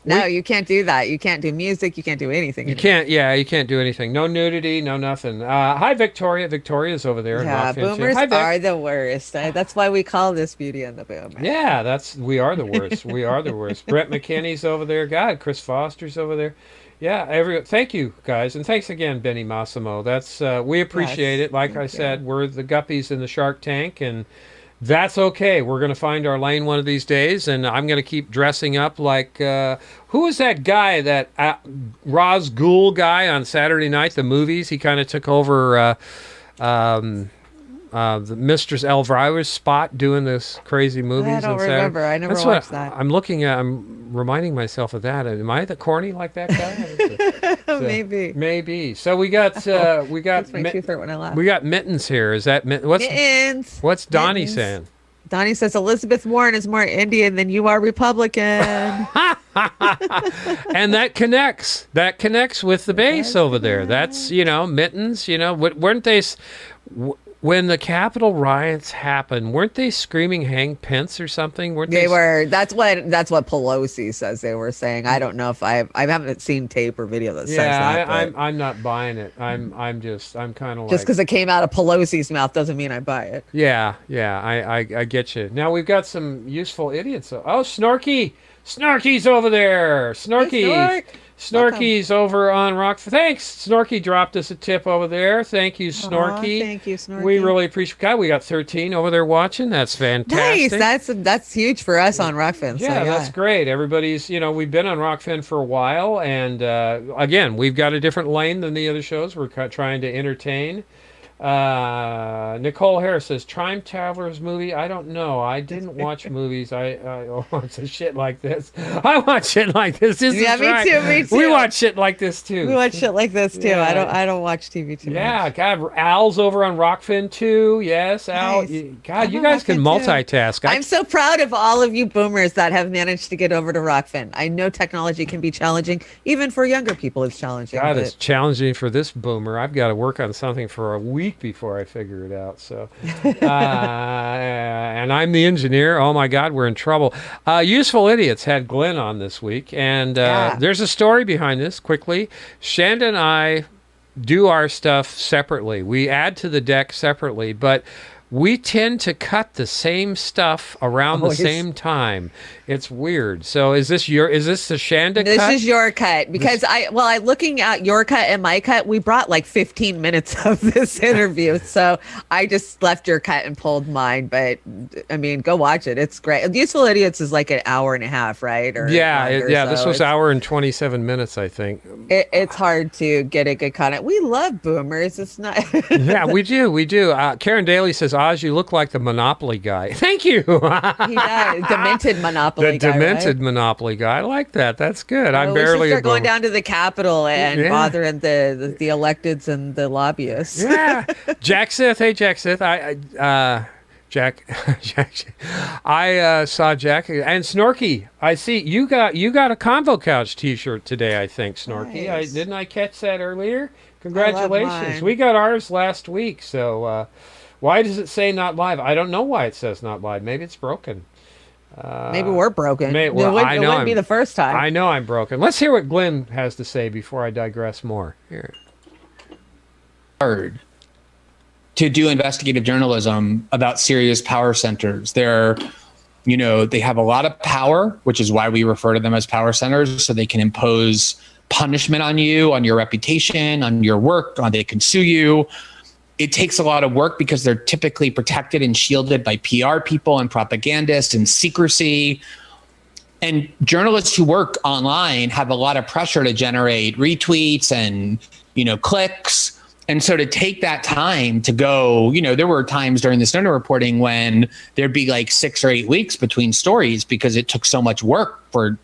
No, you can't do that. You can't do music. You can't do anything. You can't do anything. No nudity, no nothing. Hi, Victoria. Victoria's over there. Yeah, boomers are the worst. That's why we call this Beauty and the Boomer. Yeah, we are the worst. We are the worst. Brett McKinney's over there. God, Chris Foster's over there. Yeah, thank you, guys. And thanks again, Benny Massimo. That's we appreciate it. Like I said, we're the guppies in the Shark Tank, and that's okay. We're going to find our lane one of these days, and I'm going to keep dressing up like... who was that guy, that Ra's Ghul guy on Saturday night, the movies? He kind of took over... the Mistress Elvira's spot doing this crazy movies. I don't on Saturday. remember. I never That's watched what that. I'm looking at. I'm reminding myself of that. Am I the corny like that guy? Maybe. So we got That's my tooth hurt when I laugh. we got Mittens here. Is that Mittens? What's Donnie Mittens. saying? Donnie says Elizabeth Warren is more Indian than you are Republican. And that connects. That connects with the base over there. That's, Mittens, weren't they, when the Capitol riots happened, weren't they screaming hang Pence or something? Weren't They were. That's what Pelosi says they were saying. I don't know if I haven't seen tape or video that says that. I'm not buying it. I'm kind of like, just because it came out of Pelosi's mouth doesn't mean I buy it. Yeah, I get you. Now we've got some useful idiots. Oh, Snorky. Snorky's over there. Snorky. Hey, Snorky's over on Rock. Thanks. Snorky dropped us a tip over there. Thank you, Snorky. Thank you, Snorky. We really appreciate. God, we got 13 over there watching. That's fantastic. Nice. That's huge for us on Rockfin. Yeah, that's great. Everybody's, we've been on Rockfin for a while, and again, we've got a different lane than the other shows. We're trying to entertain. Nicole Harris says Time Travelers movie. I don't know. I didn't watch movies. I watch shit like this. I watch shit like this. This Yeah, is me right. too. Me too. We watch shit like this too. We watch shit like this too. Yeah. I don't watch TV too much. Yeah, God, Al's over on Rockfin too. Yes, Al. Nice. God, you guys can multitask. I'm so proud of all of you boomers that have managed to get over to Rockfin. I know technology can be challenging, even for younger people. It's challenging. God, but- it's challenging for this boomer. I've got to work on something for a week before I figure it out. So, and I'm the engineer. Oh my God, we're in trouble. Useful Idiots had Glenn on this week, and there's a story behind this. Quickly, Chanda and I do our stuff separately. We add to the deck separately, but we tend to cut the same stuff around the same time. It's weird. So is this the Chanda cut? This is your cut because I looking at your cut and my cut, we brought like 15 minutes of this interview. So I just left your cut and pulled mine. But I mean, go watch it. It's great. Useful Idiots is like an hour and a half, right? Or longer, this was hour and 27 minutes, I think. It's hard to get a good content. We love boomers. It's not. Yeah, we do. Karen Daly says, Oz, you look like the Monopoly guy. Thank you. He does. Demented Monopoly guy. The demented right? Monopoly guy. I like that. That's good. I'm we barely should start going down to the Capitol and bothering the electeds and the lobbyists. Yeah. Jack Sith. Hey, Jack Sith. Jack. I saw Jack and Snorky. I see you got a Convo Couch T-shirt today. I think Snorky. Nice. Didn't I catch that earlier? Congratulations. mine. We got ours last week. So why does it say not live? I don't know why it says not live. Maybe it's broken. Maybe we're broken. It it wouldn't be the first time. I know I'm broken. Let's hear what Glenn has to say before I digress more. Here. Hard to do investigative journalism about serious power centers. They have a lot of power, which is why we refer to them as power centers, so they can impose punishment on you, on your reputation, on your work, they can sue you. It takes a lot of work because they're typically protected and shielded by PR people and propagandists and secrecy. And journalists who work online have a lot of pressure to generate retweets and, clicks. And so to take that time to go, there were times during the Snowden reporting when there'd be like 6 or 8 weeks between stories because it took so much work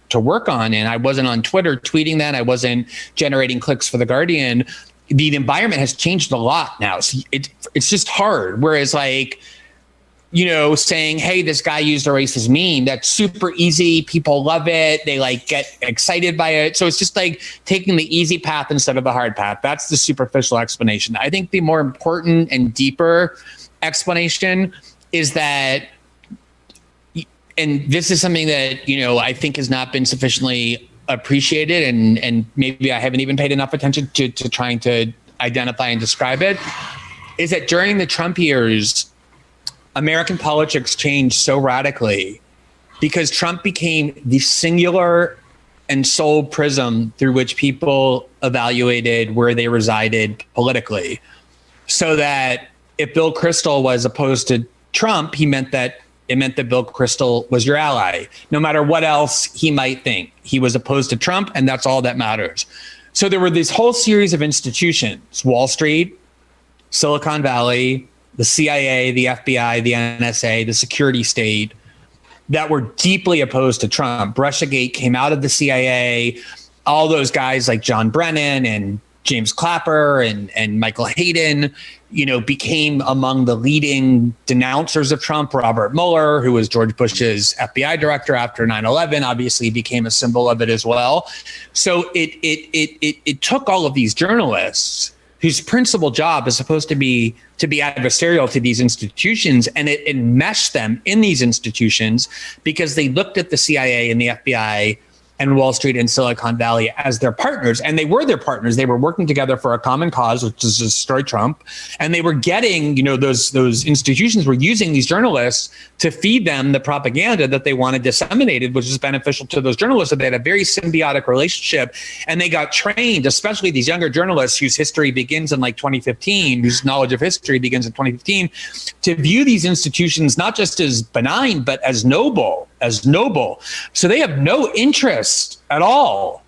to work on. And I wasn't on Twitter tweeting that. I wasn't generating clicks for The Guardian. The environment has changed a lot now. So it's just hard. Whereas saying, hey, this guy used a racist meme, that's super easy. People love it. They get excited by it. So it's just taking the easy path instead of the hard path. That's the superficial explanation. I think the more important and deeper explanation is that, and this is something that, I think has not been sufficiently appreciated, and maybe I haven't even paid enough attention to trying to identify and describe it, is that during the Trump years, American politics changed so radically because Trump became the singular and sole prism through which people evaluated where they resided politically. So that if Bill Kristol was opposed to Trump, it meant that Bill Kristol was your ally. No matter what else he might think, he was opposed to Trump, and that's all that matters. So there were this whole series of institutions: Wall Street, Silicon Valley, the CIA, the FBI, the NSA, the security state, that were deeply opposed to Trump. Russiagate came out of the CIA. All those guys like John Brennan and James Clapper and Michael Hayden, became among the leading denouncers of Trump. Robert Mueller, who was George Bush's FBI director after 9/11, obviously became a symbol of it as well. So it took all of these journalists whose principal job is supposed to be adversarial to these institutions, and it enmeshed them in these institutions because they looked at the CIA and the FBI and Wall Street and Silicon Valley as their partners. And they were their partners. They were working together for a common cause, which is to destroy Trump. And they were getting, those institutions were using these journalists to feed them the propaganda that they wanted disseminated, which is beneficial to those journalists. So they had a very symbiotic relationship. And they got trained, especially these younger journalists whose history begins in like 2015, whose knowledge of history begins in 2015, to view these institutions not just as benign, but as noble. So they have no interest at all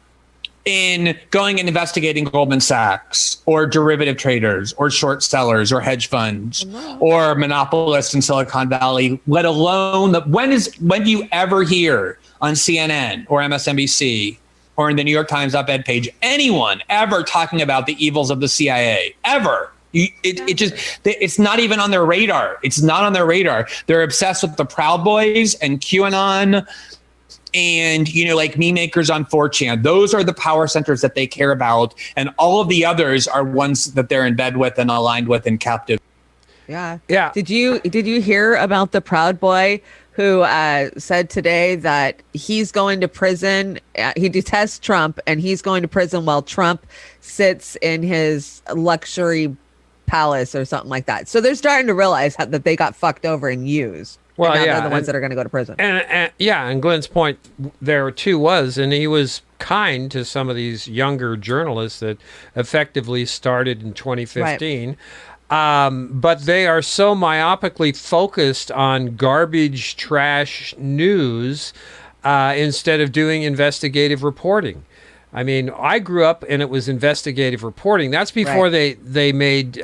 in going and investigating Goldman Sachs or derivative traders or short sellers or hedge funds or monopolists in Silicon Valley, let alone when do you ever hear on CNN or MSNBC or in the New York Times op-ed page anyone ever talking about the evils of the CIA ever? It's not even on their radar. It's not on their radar. They're obsessed with the Proud Boys and QAnon and, like meme makers on 4chan. Those are the power centers that they care about. And all of the others are ones that they're in bed with and aligned with and captive. Yeah. Yeah. Did you hear about the Proud Boy who said today that he's going to prison? He detests Trump and he's going to prison while Trump sits in his luxury palace or something like that. So they're starting to realize that they got fucked over and used. Well, and now yeah, they're the ones that are going to go to prison. And Glenn's point there too was, and he was kind to some of these younger journalists that effectively started in 2015. Right. But they are so myopically focused on garbage, trash news instead of doing investigative reporting. I mean, I grew up and it was investigative reporting. That's before they made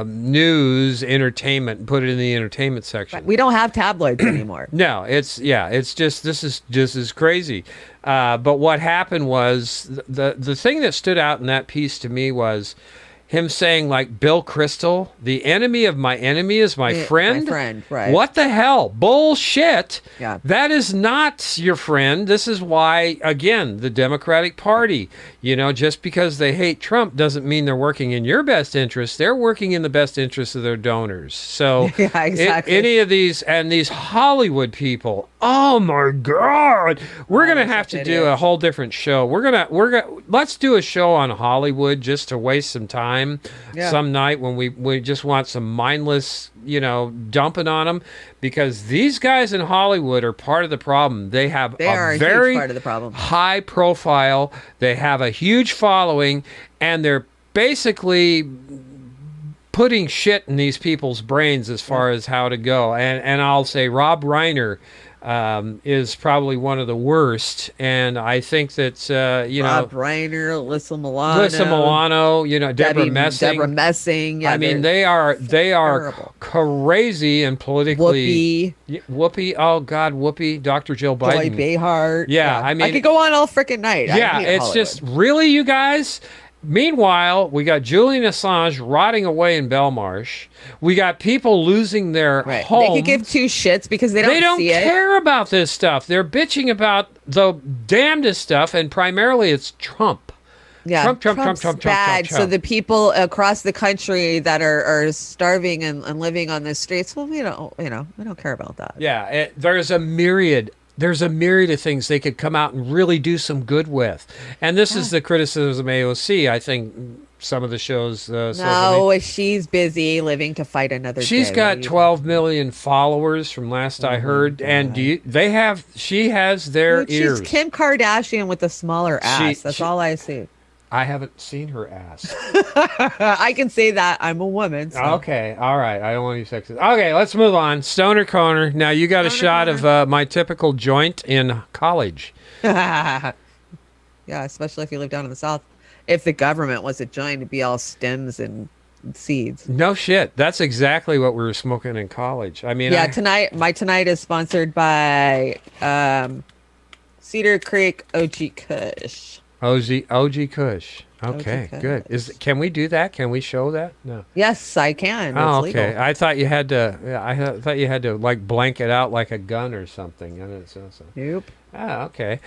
news, entertainment, and put it in the entertainment section. Right. We don't have tabloids anymore. No, it's just, this is just as crazy. But what happened was the thing that stood out in that piece to me was him saying, like, Bill Kristol, the enemy of my enemy is my friend. My friend, right. What the hell? Bullshit. Yeah. That is not your friend. This is why, again, the Democratic Party, just because they hate Trump doesn't mean they're working in your best interest. They're working in the best interest of their donors. So yeah, exactly. Any of these, and these Hollywood people, oh my God, we're going to have to do a whole different show. Let's do a show on Hollywood just to waste some time. Some night when we just want some mindless, dumping on them, because these guys in Hollywood are part of the problem. They have a very huge part of the problem. High profile. They have a huge following, and they're basically putting shit in these people's brains as far as how to go. And I'll say Rob Reiner is probably one of the worst, and I think that Rob Reiner, Alyssa Milano, Deborah Messing. Yeah, I mean, they are terrible. Crazy and politically. Whoopi. Oh God, Whoopi. Dr. Jill Biden. Joy Behar. Yeah, I mean, I could go on all freaking night. Yeah, it's just really, you guys. Meanwhile, we got Julian Assange rotting away in Belmarsh. We got people losing their homes. They could give two shits because they don't see care about this stuff. They're bitching about the damnedest stuff, and primarily it's Trump. Yeah, Trump's bad. Trump. So the people across the country that are starving and living on the streets, well, we don't care about that. Yeah, there's a myriad of things they could come out and really do some good with. And this is the criticism of AOC. I think some of the shows... no, she's busy living to fight another day. She's got 12 million followers from last I heard. And she has their ears. She's Kim Kardashian with a smaller ass. That's all I see. I haven't seen her ass. I can say that. I'm a woman. So. Okay. All right. I don't want to be sexist. Okay. Let's move on. Stoner Corner. Now, you got a shot of my typical joint in college. Yeah, especially if you live down in the South. If the government was a joint, it'd be all stems and seeds. No shit. That's exactly what we were smoking in college. I mean, Yeah, my tonight is sponsored by Cedar Creek OG Kush. OG Kush. Okay, OG good. Can we do that? Can we show that? No. Yes, I can. Oh, It's okay. legal. I thought you had to. I thought you had to like blank it out like a gun or something. And it's Nope. Oh, okay.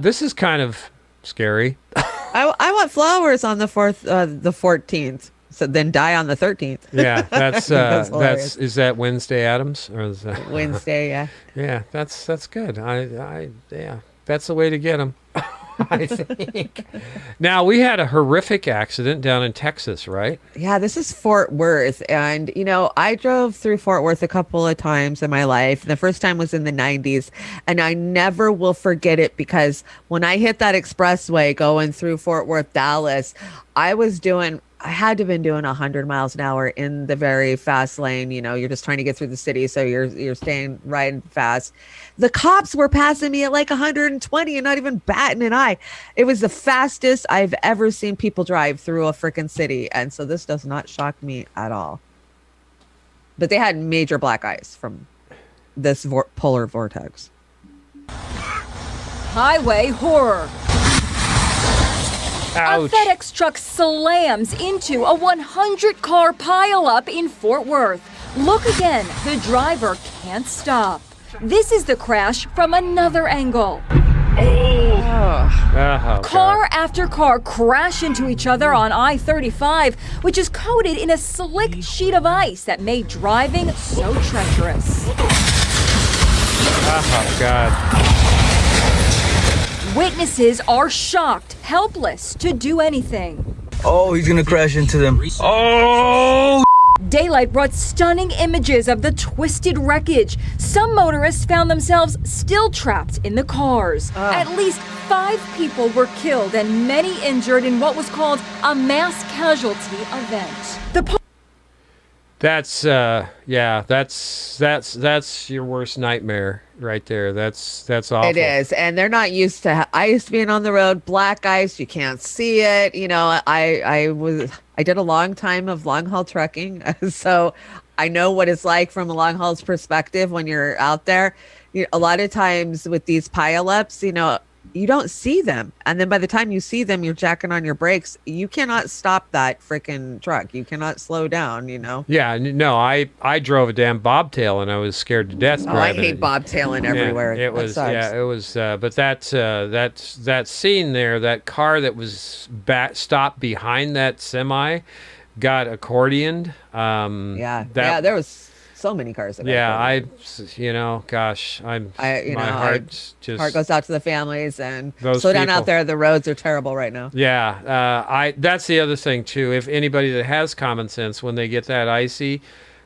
This is kind of scary. I want flowers on the 14th. So then die on the 13th. Yeah, that's hilarious. is that Wednesday Addams or is that Wednesday, yeah. Yeah, that's good. Yeah, that's the way to get them. I think. Now, we had a horrific accident down in Texas, right? Yeah, this is Fort Worth. And, I drove through Fort Worth a couple of times in my life. The first time was in the 90s. And I never will forget it because when I hit that expressway going through Fort Worth, Dallas, I had to have been doing 100 miles an hour in the very fast lane. You're just trying to get through the city. So you're staying riding fast. The cops were passing me at like 120 and not even batting an eye. It was the fastest I've ever seen people drive through a freaking city. And so this does not shock me at all. But they had major black ice from this polar vortex. Highway horror. Ouch. A FedEx truck slams into a 100-car pileup in Fort Worth. Look again. The driver can't stop. This is the crash from another angle. Oh, Car after car crash into each other on I-35, which is coated in a slick sheet of ice that made driving so treacherous. Oh, God. Witnesses are shocked, helpless to do anything. Oh, he's gonna crash into them. Oh! Daylight brought stunning images of the twisted wreckage. Some motorists found themselves still trapped in the cars. At least 5 people were killed and many injured in what was called a mass casualty event. That's that's your worst nightmare right there. That's awful. It is, and they're not used to ice being on the road. Black ice, you can't see it. I did a long time of long haul trucking, so I know what it's like from a long haul's perspective when you're out there. A lot of times with these pileups, you don't see them, and then by the time you see them, you're jacking on your brakes. You cannot stop that freaking truck. You cannot slow down. Yeah, no, I drove a damn bobtail and I was scared to death. Oh, I hate bobtailing everywhere. It was, but that scene there, that car that was stopped behind that semi, got accordioned. There was so many cars. That heart goes out to the families and those slow down people out there. The roads are terrible right now. Yeah, that's the other thing too. If anybody that has common sense, when they get that icy,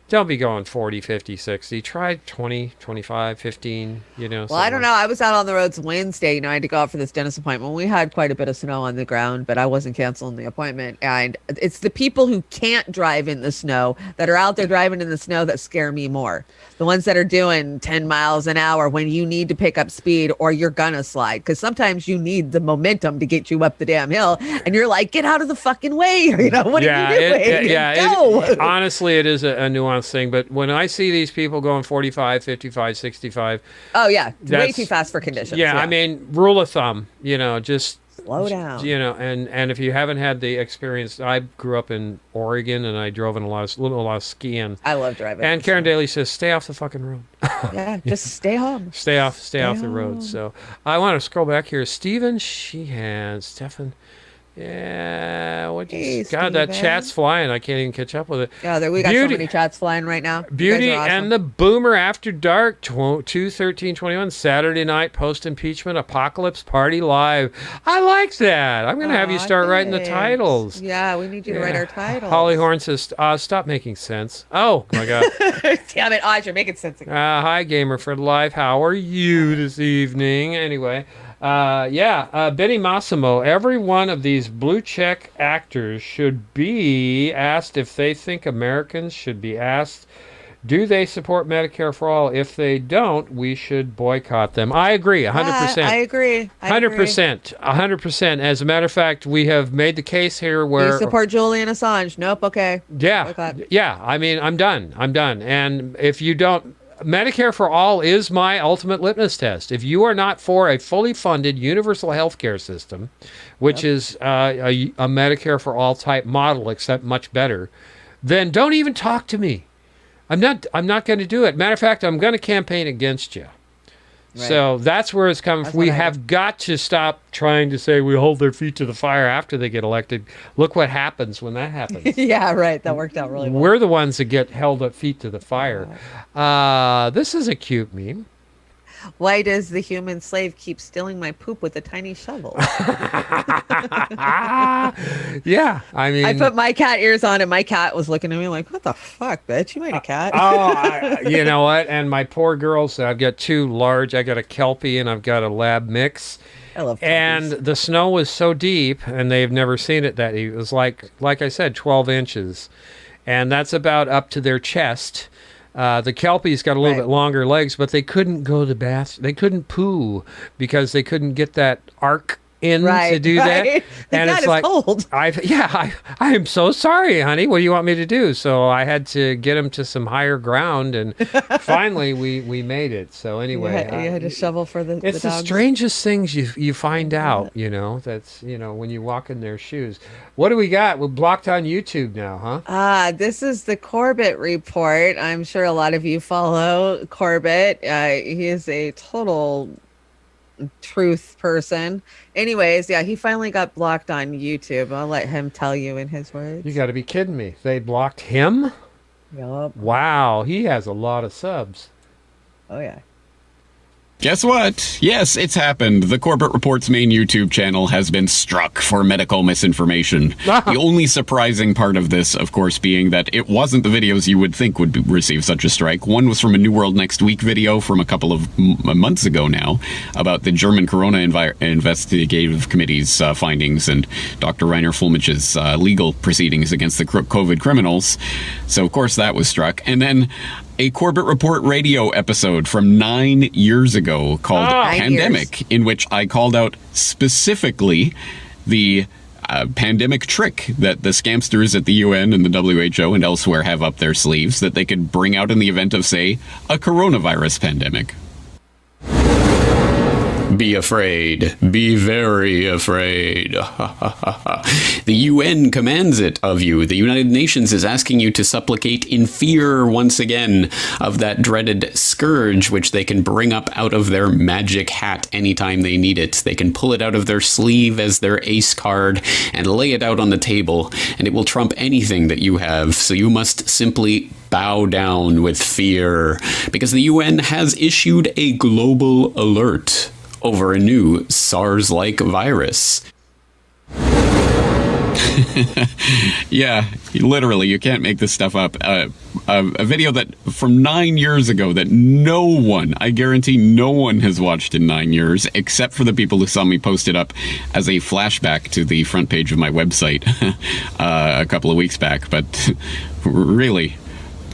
don't be going 40, 50, 60. Try 20, 25, 15, Well, I don't know. I was out on the roads Wednesday. I had to go out for this dentist appointment. We had quite a bit of snow on the ground, but I wasn't canceling the appointment. And it's the people who can't drive in the snow that are out there driving in the snow that scare me more. The ones that are doing 10 miles an hour when you need to pick up speed or you're gonna slide. Because sometimes you need the momentum to get you up the damn hill. And you're like, get out of the fucking way. What are you doing? Honestly, it is a nuanced thing. But when I see these people going 45, 55, 65. Oh, yeah. Way too fast for conditions. Yeah, I mean, rule of thumb, just slow down. And if you haven't had the experience, I grew up in Oregon and I drove in a lot of skiing. I love driving. And Karen Daly says, stay off the fucking road. Yeah, just stay home. Stay off the road. So I want to scroll back here. Stephen Sheehan, Stefan. Yeah, God, that chat's flying. I can't even catch up with it. Yeah, we got so many chats flying right now. Beauty awesome. and the Boomer After Dark, 2/13/21, Saturday night post-impeachment apocalypse party live. I like that. I'm going to have you start writing the titles. Yeah, we need you to write our titles. Holly Horn says, stop making sense. Oh, my God. Damn it, Oz, you're making sense again. Hi, Gamer for Life. How are you this evening? Anyway. Benny Massimo, every one of these blue check actors should be asked if they think Americans should be asked Do they support Medicare for all? If they don't, we should boycott them. I agree, 100%. I agree. 100%. 100%. As a matter of fact, we have made the case here where... You support Julian Assange. Nope, okay. Yeah. Boycott. Yeah, I mean, I'm done. And if you don't... Medicare for all is my ultimate litmus test. If you are not for a fully funded universal health care system, which is a Medicare for all type model, except much better, then don't even talk to me. I'm not going to do it. Matter of fact, I'm going to campaign against you. Right. So that's where it's coming from. We have got to stop trying to say we hold their feet to the fire after they get elected. Look what happens when that happens. Yeah, right. That worked out really well. We're the ones that get held up feet to the fire. This is a cute meme. Why does the human slave keep stealing my poop with a tiny shovel? Yeah, I mean... I put my cat ears on and my cat was looking at me like, what the fuck, bitch? You ain't a cat. You know what? And my poor girls, I've got two large, I got a Kelpie and I've got a lab mix. I love Kelpies. And the snow was so deep, and they've never seen it that deep. It was like I said, 12 inches. And that's about up to their chest. The Kelpie's got a little bit longer legs, but they couldn't go to the bath. They couldn't poo because they couldn't get that arc in to do that. And it's like, cold. I am so sorry, honey. What do you want me to do? So I had to get him to some higher ground, and finally we made it. So anyway, you had a shovel for the It's the dogs. Strangest things you find out, that's, when you walk in their shoes. What do we got? We're blocked on YouTube now, huh? This is the Corbett report. I'm sure a lot of you follow Corbett. He is a total truth person. Anyways, he finally got blocked on YouTube. I'll let him tell you in his words. You got to be kidding me. They blocked him? Yup. Wow, he has a lot of subs. Oh, yeah. Guess what? Yes, it's happened. The Corbett Report's main YouTube channel has been struck for medical misinformation. The only surprising part of this, of course, being that it wasn't the videos you would think would receive such a strike. One was from a New World Next Week video from a couple of months ago now about the German Corona Investigative Committee's findings and Dr. Rainer Fulmich's legal proceedings against the COVID criminals. So, of course, that was struck. And then a Corbett Report radio episode from 9 years ago called Pandemic, in which I called out specifically the pandemic trick that the scamsters at the UN and the WHO and elsewhere have up their sleeves that they could bring out in the event of, say, a coronavirus pandemic. Be afraid. Be very afraid. The UN commands it of you. The United Nations is asking you to supplicate in fear once again of that dreaded scourge, which they can bring up out of their magic hat anytime they need it. They can pull it out of their sleeve as their ace card and lay it out on the table, and it will trump anything that you have. So you must simply bow down with fear, because the UN has issued a global alert over a new SARS-like virus. Yeah, literally, you can't make this stuff up. A video that from 9 years ago that no one, I guarantee no one has watched in 9 years, except for the people who saw me post it up as a flashback to the front page of my website a couple of weeks back. But really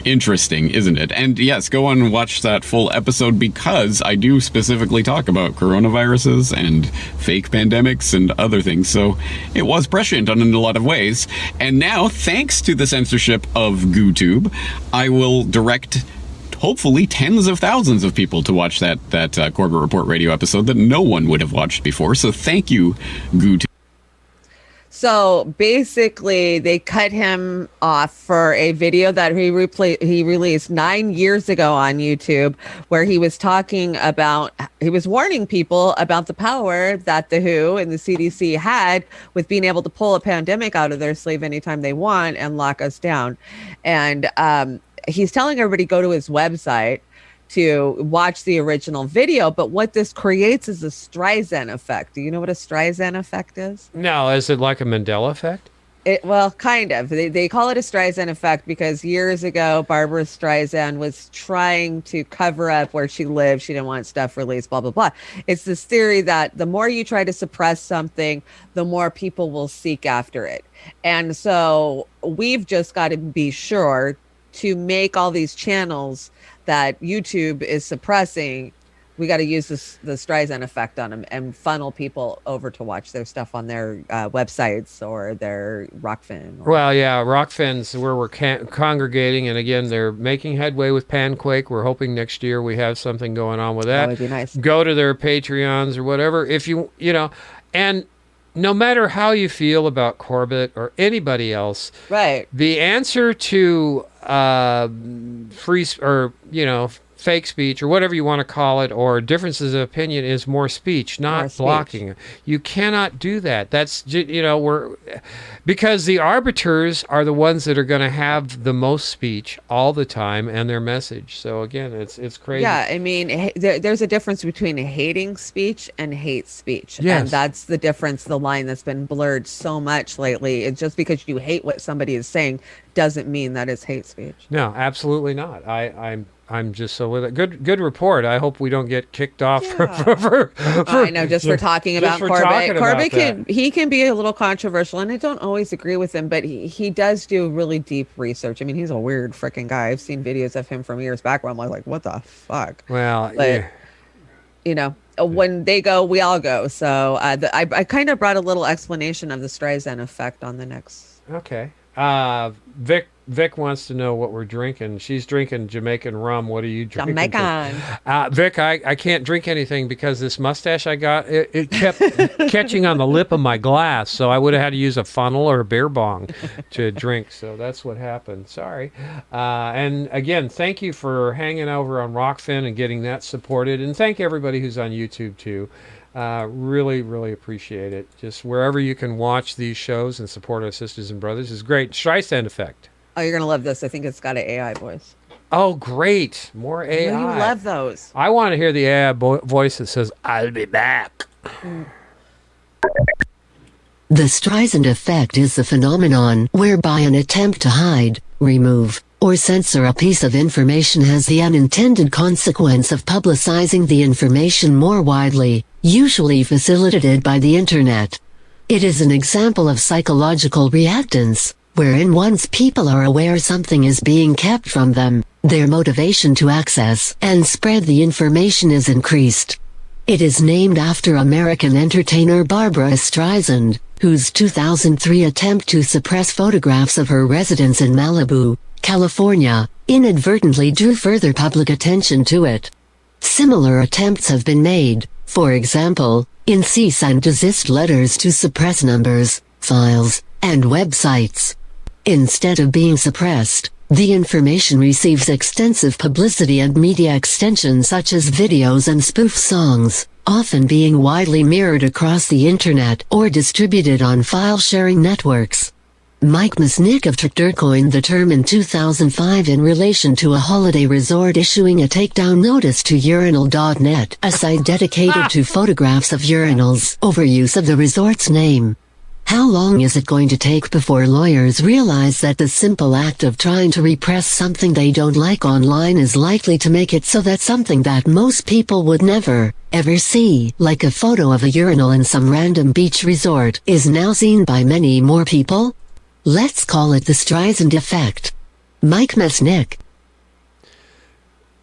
interesting, isn't it? And yes, go on and watch that full episode, because I do specifically talk about coronaviruses and fake pandemics and other things. So it was prescient in a lot of ways. And now, thanks to the censorship of GooTube, I will direct hopefully tens of thousands of people to watch that Corbett Report radio episode that no one would have watched before. So thank you, GooTube. So basically, they cut him off for a video that he released 9 years ago on YouTube, where he was warning people about the power that the WHO and the CDC had with being able to pull a pandemic out of their sleeve anytime they want and lock us down. And he's telling everybody go to his website to watch the original video. But what this creates is a Streisand effect. Do you know what a Streisand effect is? No, is it like a Mandela effect? Well, kind of. They call it a Streisand effect because years ago, Barbara Streisand was trying to cover up where she lived. She didn't want stuff released, blah, blah, blah. It's this theory that the more you try to suppress something, the more people will seek after it. And so we've just got to be sure to make all these channels that YouTube is suppressing, we got to use the Streisand effect on them and funnel people over to watch their stuff on their websites or their Rockfin. Well, yeah, Rockfin's where we're congregating, and again, they're making headway with Panquake. We're hoping next year we have something going on with that. That would be nice. Go to their Patreons or whatever, if you know, and no matter how you feel about Corbett or anybody else, right? The answer to free or fake speech or whatever you want to call it, or differences of opinion, is more speech, not blocking. You cannot do that. That's we're because the arbiters are the ones that are going to have the most speech all the time and their message. So again, it's crazy. Yeah, I mean, there's a difference between hating speech and hate speech. Yes. And that's the difference, the line that's been blurred so much lately. It's just because you hate what somebody is saying doesn't mean that it's hate speech. No, absolutely not. I'm just so with it. Good report. I hope we don't get kicked off for I know, just for talking about Corbett. Corbett can be a little controversial, and I don't always agree with him, but he does do really deep research. I mean, he's a weird freaking guy. I've seen videos of him from years back where I'm like, what the fuck? Well, but, when they go, we all go. So I kind of brought a little explanation of the Streisand effect on the next. Okay. Vic wants to know what we're drinking. She's drinking Jamaican rum. What are you drinking? Jamaican. Vic, I can't drink anything because this mustache I got, it kept catching on the lip of my glass. So I would have had to use a funnel or a beer bong to drink. So that's what happened. Sorry. And again, thank you for hanging over on Rockfin and getting that supported. And thank everybody who's on YouTube too. Really, really appreciate it. Just wherever you can watch these shows and support our sisters and brothers is great. Streisand effect. Oh, you're going to love this. I think it's got an AI voice. Oh, great. More AI. You love those. I want to hear the AI voice that says, I'll be back. The Streisand effect is the phenomenon whereby an attempt to hide, remove, or censor a piece of information has the unintended consequence of publicizing the information more widely, usually facilitated by the internet. It is an example of psychological reactance, wherein once people are aware something is being kept from them, their motivation to access and spread the information is increased. It is named after American entertainer Barbra Streisand, whose 2003 attempt to suppress photographs of her residence in Malibu, California, inadvertently drew further public attention to it. Similar attempts have been made, for example, in cease and desist letters to suppress numbers, files, and websites. Instead of being suppressed, the information receives extensive publicity and media extensions such as videos and spoof songs, often being widely mirrored across the internet or distributed on file-sharing networks. Mike Misnick of Twitter coined the term in 2005 in relation to a holiday resort issuing a takedown notice to urinal.net, a site dedicated to photographs of urinals, over use of the resort's name. How long is it going to take before lawyers realize that the simple act of trying to repress something they don't like online is likely to make it so that something that most people would never, ever see, like a photo of a urinal in some random beach resort, is now seen by many more people? Let's call it the Streisand effect. Mike Mesnick.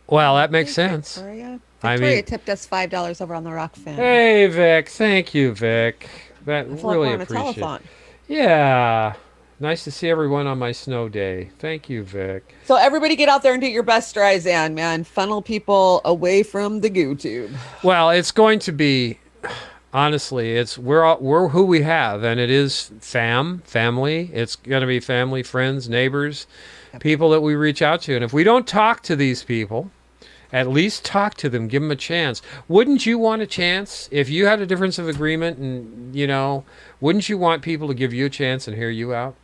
Well, that makes sense. Victoria tipped us $5 over on the Rockfin. Hey, Vic. Thank you, Vic. That really appreciate it. Yeah. Nice to see everyone on my snow day. Thank you, Vic. So everybody get out there and do your best Streisand, man. Funnel people away from the GooTube. Well, it's going to be, honestly, we're who we have, and it is family. It's going to be family, friends, neighbors, people that we reach out to. And if we don't talk to these people, at least talk to them, give them a chance. Wouldn't you want a chance if you had a difference of agreement and, wouldn't you want people to give you a chance and hear you out?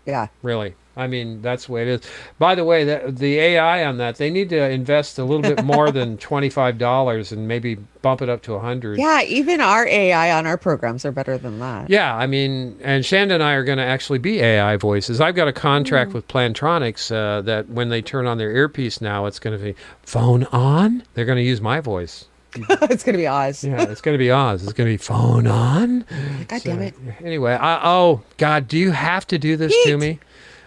Yeah. Really. I mean, that's the way it is. By the way, the AI on that, they need to invest a little bit more than $25 and maybe bump it up to $100. Yeah, even our AI on our programs are better than that. Yeah, I mean, and Chanda and I are going to actually be AI voices. I've got a contract with Plantronics that when they turn on their earpiece now, it's going to be phone on. They're going to use my voice. It's going to be Oz. Yeah, it's going to be Oz. It's going to be phone on. God damn it. Anyway, oh, God, do you have to do this to me?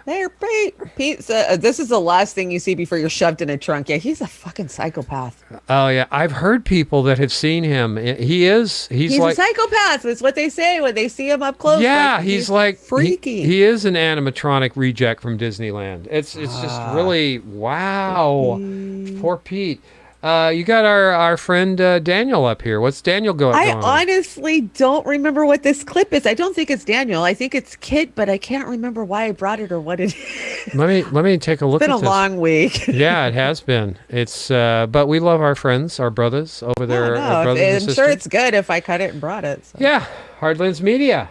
There, Pete. Pete, this is the last thing you see before you're shoved in a trunk. Yeah, he's a fucking psychopath. Oh yeah, I've heard people that have seen him. He's like a psychopath. That's what they say when they see him up close. Yeah, he's like freaky. He is an animatronic reject from Disneyland. It's just really wow. Poor Pete. You got our friend Daniel up here. What's Daniel going on? I honestly don't remember what this clip is. I don't think it's Daniel. I think it's Kit, but I can't remember why I brought it or what it is. Let me take a look at this. It's been a long week. Yeah, it has been. It's but we love our friends, our brothers over there. Our brothers and I'm sisters. sure it's good if I cut it and brought it. So. Yeah, Hardlands Media.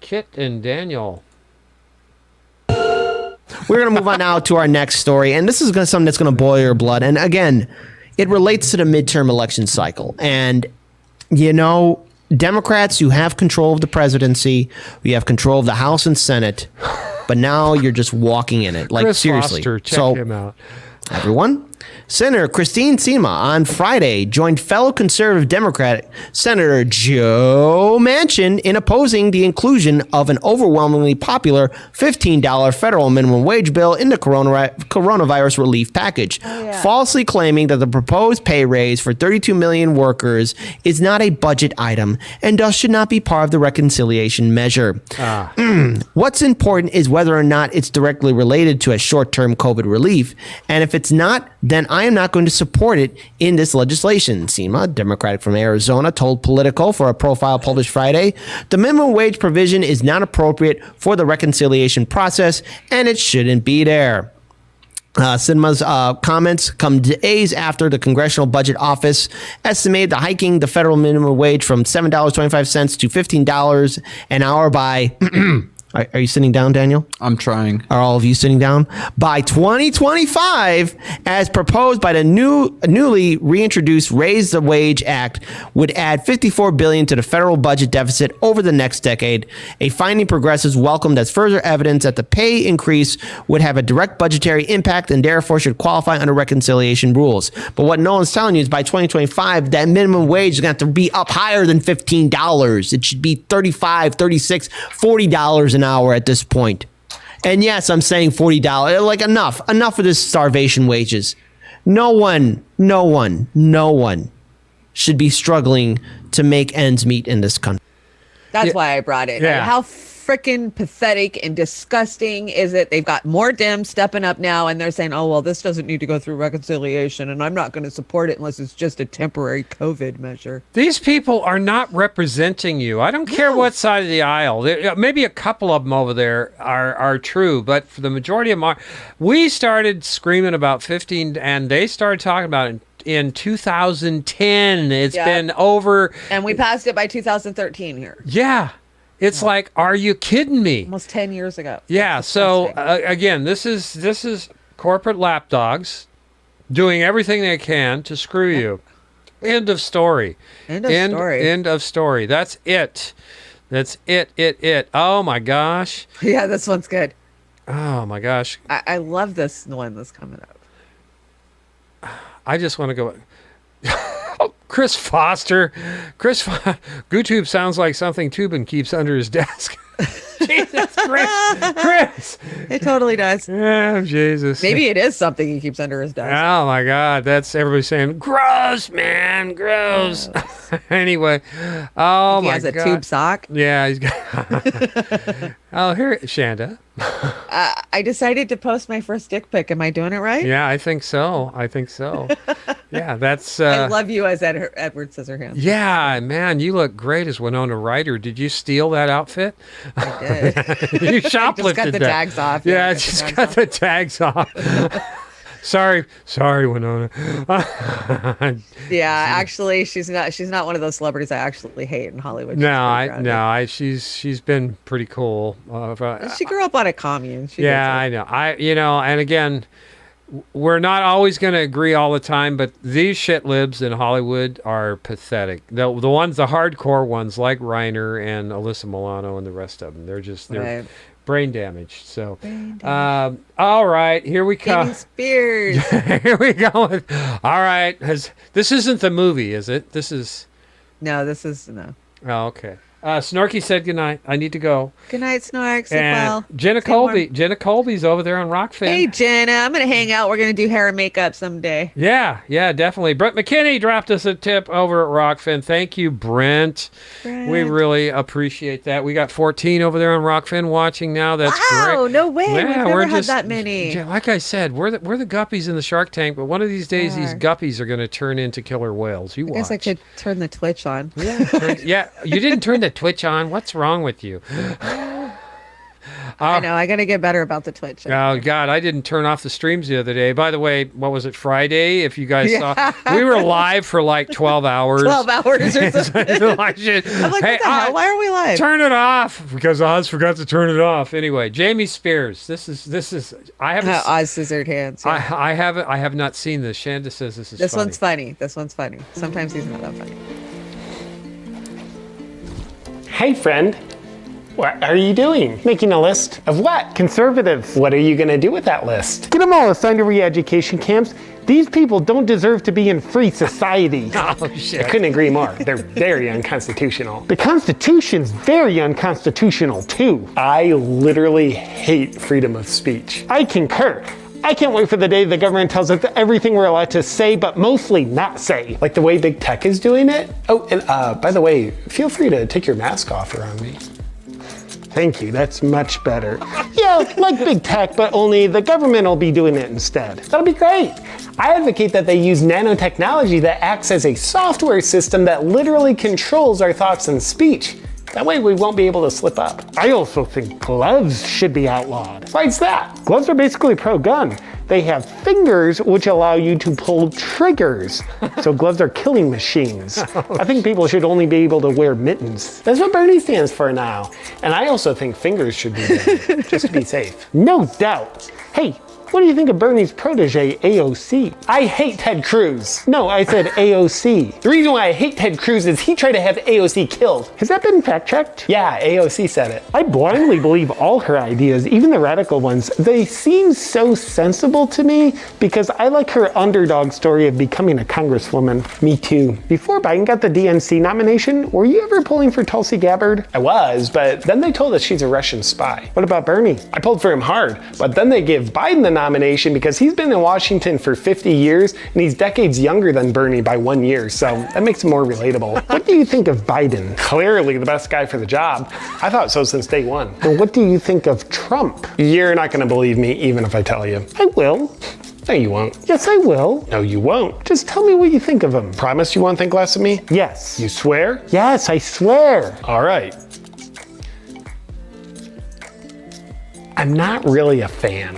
Kit and Daniel. We're going to move on now to our next story, and this is something that's going to boil your blood. And again, it relates to the midterm election cycle. And, Democrats, you have control of the presidency. You have control of the House and Senate. But now you're just walking in it. Like, Chris seriously. Foster, check him out. Everyone. Senator Christine Sima on Friday joined fellow conservative Democrat Senator Joe Manchin in opposing the inclusion of an overwhelmingly popular $15 federal minimum wage bill in the coronavirus relief package, falsely claiming that the proposed pay raise for 32 million workers is not a budget item and thus should not be part of the reconciliation measure. What's important is whether or not it's directly related to a short-term COVID relief, and if it's not, then I am not going to support it in this legislation. Sima, Democratic from Arizona, told Politico for a profile published Friday, the minimum wage provision is not appropriate for the reconciliation process, and it shouldn't be there. Sinema's comments come days after the Congressional Budget Office estimated the hiking the federal minimum wage from $7.25 to $15 an hour by... Are you sitting down, Daniel? I'm trying. Are all of you sitting down? By 2025, as proposed by the newly reintroduced Raise the Wage Act, would add $54 billion to the federal budget deficit over the next decade. A finding progressives welcomed as further evidence that the pay increase would have a direct budgetary impact and therefore should qualify under reconciliation rules. But what no one's telling you is by 2025, that minimum wage is going to have to be up higher than $15. It should be $35, $36, $40 an hour at this point. And yes, I'm saying $40. Like enough of this starvation wages. No one should be struggling to make ends meet in this country. That's why I brought it. Yeah. How freaking pathetic and disgusting is it? They've got more Dems stepping up now, and they're saying, oh, well, this doesn't need to go through reconciliation, and I'm not going to support it unless it's just a temporary COVID measure. These people are not representing you. I don't care what side of the aisle. Maybe a couple of them over there are true, but for the majority of them, we started screaming about 15, and they started talking about it in 2010. It's been over. And we passed it by 2013 here. Yeah. It's like, are you kidding me? Almost 10 years ago. Yeah. So again, this is corporate lapdogs doing everything they can to screw you. End of story. End of story. That's it. That's it. Oh my gosh. Yeah, this one's good. Oh my gosh. I love this one that's coming up. I just want to go. Chris Foster. GooTube sounds like something Tubin keeps under his desk. Jesus, Chris. It totally does. Yeah, Jesus. Maybe it is something he keeps under his desk. Oh my God, that's everybody saying gross, man, gross. Anyway, oh he my has God, a tube sock. Yeah, he's got. Oh, here, Chanda. I decided to post my first dick pic. Am I doing it right? Yeah, I think so. Yeah, that's. I love you as Edward Scissorhands. Yeah, man, you look great as Winona Ryder. Did you steal that outfit? I did. You shoplifted just got the that. tags off. Yeah, just got the tags off. Sorry, Winona. Yeah, actually, she's not one of those celebrities I actually hate in Hollywood. She's been pretty cool. She grew up on a commune. I know. And again, we're not always going to agree all the time, but these shitlibs in Hollywood are pathetic. The hardcore ones like Reiner and Alyssa Milano and the rest of them, they're brain damaged. So, all right, here we come. Britney Spears. Here we go. All right, this isn't the movie, is it? No. Oh, okay. Snorky said goodnight. I need to go. Good night, Snork. Sleep And well. Jenna Stay warm. Colby. Jenna Colby's over there on Rockfin. Hey, Jenna. I'm going to hang out. We're going to do hair and makeup someday. Yeah, definitely. Brent McKinney dropped us a tip over at Rockfin. Thank you, Brent. We really appreciate that. We got 14 over there on Rockfin watching now. That's Wow, great. no way. Yeah, We've never we're had just- that many. Yeah, like I said, we're the guppies in the Shark Tank, but one of these days these guppies are going to turn into killer whales. You I watch. guess I could turn the Twitch on. Yeah, you didn't turn the Twitch on. What's wrong with you? I know. I got to get better about the Twitch. Oh, God, I didn't turn off the streams the other day. By the way, what was it, Friday? If you guys saw, we were live for like 12 hours. 12 hours or something. Like shit. I'm like, what the hell? Why are we live? Turn it off because Oz forgot to turn it off. Anyway, Jamie Spears. This is. I haven't. Oz scissored hands. Yeah. I haven't. I have not seen this. Shanda says this is. This funny. one's funny. This one's funny. Sometimes he's not that funny. Hey, friend. What are you doing? Making a list of what? Conservatives. What are you going to do with that list? Get them all assigned to re-education camps. These people don't deserve to be in free society. Oh, shit. I couldn't agree more. They're very unconstitutional. The Constitution's very unconstitutional, too. I literally hate freedom of speech. I concur. I can't wait for the day the government tells us everything we're allowed to say, but mostly not say. Like the way big tech is doing it. Oh, and by the way, feel free to take your mask off around me. Thank you, that's much better. Yeah, like big tech, but only the government will be doing it instead. That'll be great. I advocate that they use nanotechnology that acts as a software system that literally controls our thoughts and speech. That way we won't be able to slip up. I also think gloves should be outlawed. Why's that? Gloves are basically pro-gun. They have fingers which allow you to pull triggers. So gloves are killing machines. I think people should only be able to wear mittens. That's what Bernie stands for now. And I also think fingers should be banned, just to be safe. No doubt. Hey, what do you think of Bernie's protege, AOC? I hate Ted Cruz. No, I said AOC. The reason why I hate Ted Cruz is he tried to have AOC killed. Has that been fact checked? Yeah, AOC said it. I blindly believe all her ideas, even the radical ones. They seem so sensible to me because I like her underdog story of becoming a congresswoman. Me too. Before Biden got the DNC nomination, were you ever pulling for Tulsi Gabbard? I was, but then they told us she's a Russian spy. What about Bernie? I pulled for him hard, but then they give Biden the nomination because he's been in Washington for 50 years and he's decades younger than Bernie by 1 year, so that makes him more relatable. What do you think of Biden? Clearly the best guy for the job. I thought so since day one. And what do you think of Trump? You're not gonna believe me even if I tell you. I will. No, you won't. Yes, I will. No, you won't. Just tell me what you think of him. Promise you won't think less of me? Yes. You swear? Yes, I swear. All right. I'm not really a fan.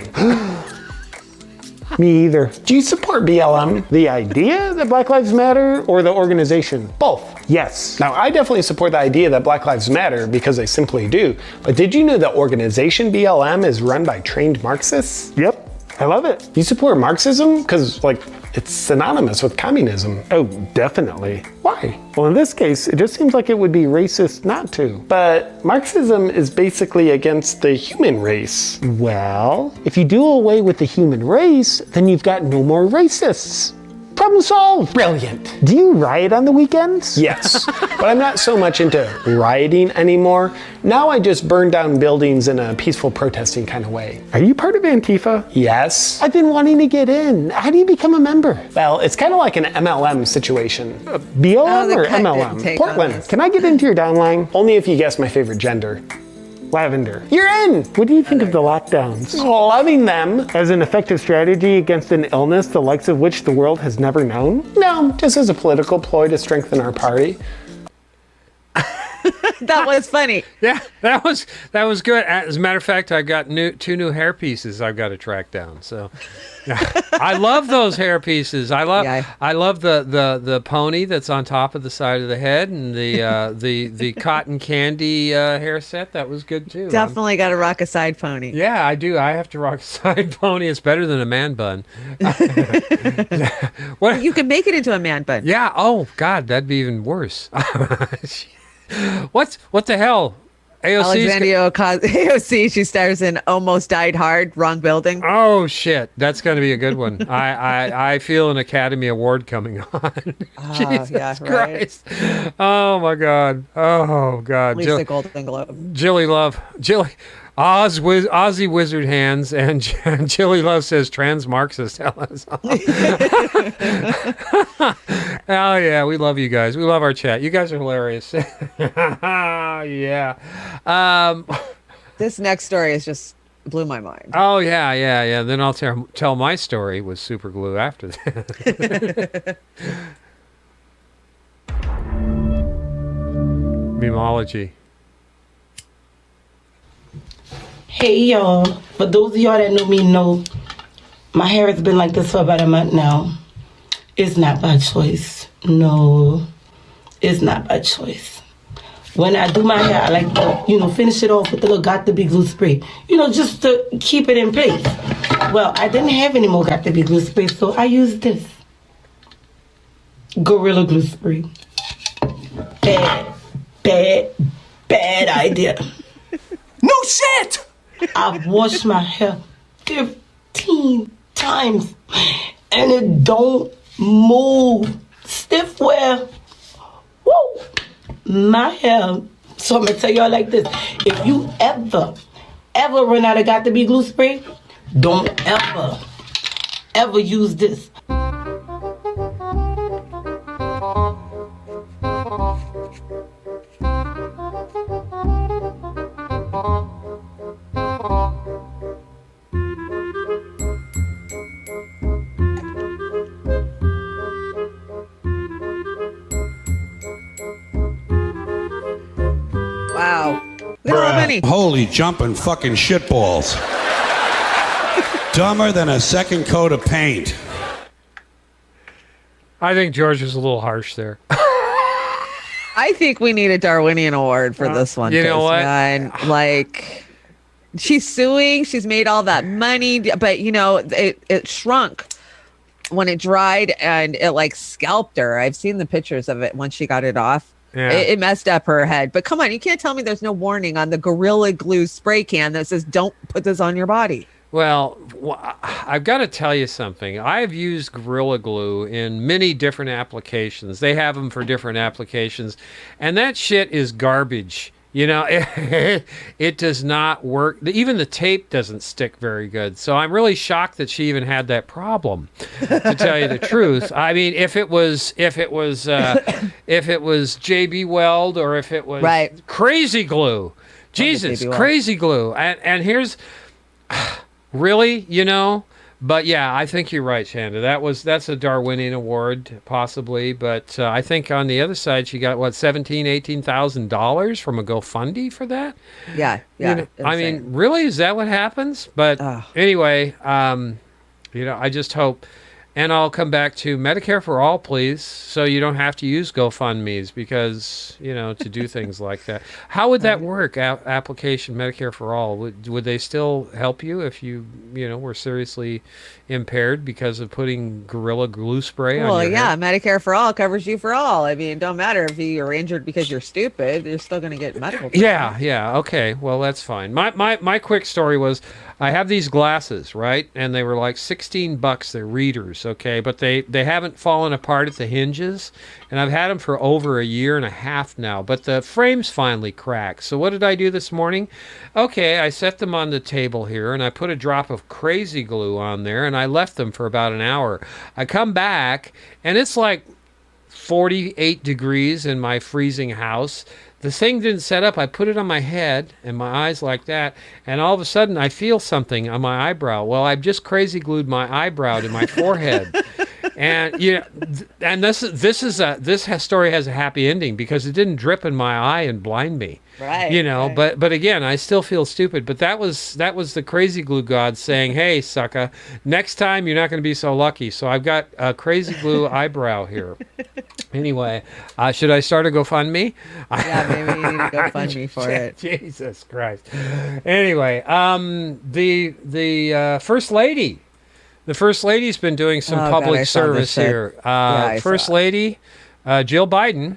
Me either. Do you support BLM? The idea that Black Lives Matter or the organization? Both. Yes. Now, I definitely support the idea that Black Lives Matter because they simply do. But did you know the organization BLM is run by trained Marxists? Yep. I love it. You support Marxism? Because, like, it's synonymous with communism. Oh, definitely. Why? Well, in this case, it just seems like it would be racist not to. But Marxism is basically against the human race. Well, if you do away with the human race, then you've got no more racists. Problem solved. Brilliant. Do you riot on the weekends? Yes, but I'm not so much into rioting anymore. Now I just burn down buildings in a peaceful protesting kind of way. Are you part of Antifa? Yes. I've been wanting to get in. How do you become a member? Well, it's kind of like an MLM situation. BLM or MLM? Portland, can I get into your downline? Only if you guess my favorite gender. Lavender. You're in! What do you think of the lockdowns? Loving them. As an effective strategy against an illness the likes of which the world has never known? No, just as a political ploy to strengthen our party. That was funny. Yeah, that was good. As a matter of fact, I got two new hair pieces I've got to track down. So I love those hair pieces. I love the pony that's on top of the side of the head and the cotton candy hair set. That was good too. Definitely got to rock a side pony. Yeah, I do. I have to rock a side pony. It's better than a man bun. What? You can make it into a man bun. Yeah. Oh God, that'd be even worse. What the hell? Alexandria AOC, she stars in Almost Died Hard, wrong building. Oh shit, that's going to be a good one. I feel an Academy Award coming on. Jesus Christ. Right. Oh my God. Oh God. At least the Golden Globe. Aussie Wizard Hands and Jilly Love says trans Marxist. Oh yeah, we love you guys. We love our chat. You guys are hilarious. Yeah. This next story is just blew my mind. Oh yeah. Then I'll tell my story with super glue after that. Memology. Hey y'all, for those of y'all that know me know my hair has been like this for about a month now. It's not by choice. No, it's not by choice. When I do my hair, I like to, finish it off with the little Got to Be glue spray, just to keep it in place. Well, I didn't have any more Got to Be glue spray, so I used this Gorilla Glue spray. Bad idea. No shit! I've washed my hair 15 times and it don't move. Stiff wear. Woo! My hair. So I'm gonna tell y'all like this. If you ever run out of Got to Be glue spray, don't ever use this. Wow. Look at how many. Holy jumping fucking shitballs. Dumber than a second coat of paint. I think George was a little harsh there. I think we need a Darwinian Award for this one. You know what? Man, she's suing. She's made all that money, but it shrunk when it dried and it scalped her. I've seen the pictures of it when she got it off. Yeah. It messed up her head. But come on, you can't tell me there's no warning on the Gorilla Glue spray can that says don't put this on your body. Well, I've got to tell you something. I've used Gorilla Glue in many different applications. They have them for different applications. And that shit is garbage. It does not work. Even the tape doesn't stick very good. So I'm really shocked that she even had that problem, to tell you the truth. I mean, if it was JB Weld or if it was Crazy Glue. Jesus, Crazy Glue. And here's really, but yeah, I think you're right, Chanda. That's a Darwinian Award, possibly. But I think on the other side, she got $18,000 from a GoFundMe for that. Yeah. I mean, really, is that what happens? But anyway, I just hope. And I'll come back to Medicare for all, please, so you don't have to use GoFundMe's because, to do things like that. How would that work, application Medicare for all? Would they still help you if you, were seriously impaired because of putting Gorilla Glue spray on your head? Medicare for all covers you for all. I mean, it don't matter if you're injured because you're stupid. You're still going to get medical treatment. Yeah. Okay. Well, that's fine. My quick story was I have these glasses, right? And they were like $16. They're readers, okay? But they haven't fallen apart at the hinges. And I've had them for over a year and a half now. But the frame's finally cracked. So what did I do this morning? Okay, I set them on the table here. And I put a drop of Crazy Glue on there. And I left them for about an hour. I come back. And it's like 48 degrees in my freezing house. The thing didn't set up. I put it on my head and my eyes like that, and all of a sudden I feel something on my eyebrow. Well, I've just crazy glued my eyebrow to my forehead, and and this story has a happy ending because it didn't drip in my eye and blind me. Right. But again, I still feel stupid. But that was the Crazy Glue God saying, "Hey, sucker, next time you're not going to be so lucky." So I've got a Crazy Glue eyebrow here. Anyway, should I start a GoFundMe? Yeah, maybe you need to GoFundMe for it. Jesus Christ. Anyway, the First Lady. The First Lady's been doing some public service here. First Lady, Jill Biden,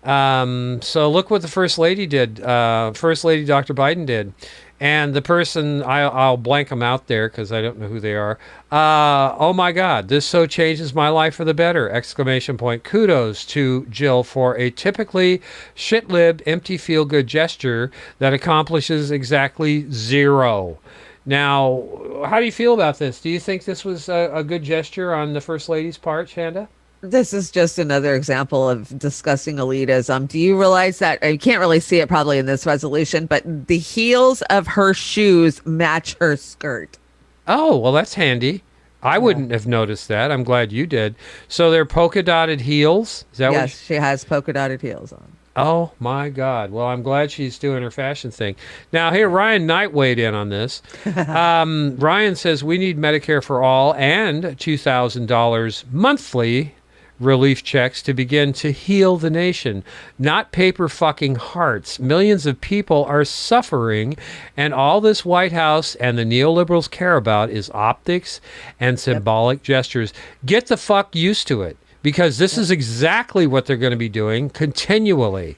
So look what the First Lady did. First Lady Dr. Biden did. And the person, I'll blank them out there because I don't know who they are. Oh my God, this so changes my life for the better! Exclamation point. Kudos to Jill for a typically shit-lib, empty feel-good gesture that accomplishes exactly zero. Now, how do you feel about this? Do you think this was a good gesture on the First Lady's part, Chanda? This is just another example of discussing elitism. Do you realize that you can't really see it probably in this resolution, but the heels of her shoes match her skirt? Oh, well, that's handy. I wouldn't have noticed that. I'm glad you did. So they're polka dotted heels? Is that Yes, she has polka dotted heels on. Oh my God. Well, I'm glad she's doing her fashion thing. Now here, Ryan Knight weighed in on this. Ryan says we need Medicare for all and $2,000 monthly relief checks to begin to heal the nation, not paper fucking hearts. Millions of people are suffering, and all this White House and the neoliberals care about is optics and symbolic gestures. Get the fuck used to it, because this is exactly what they're going to be doing continually.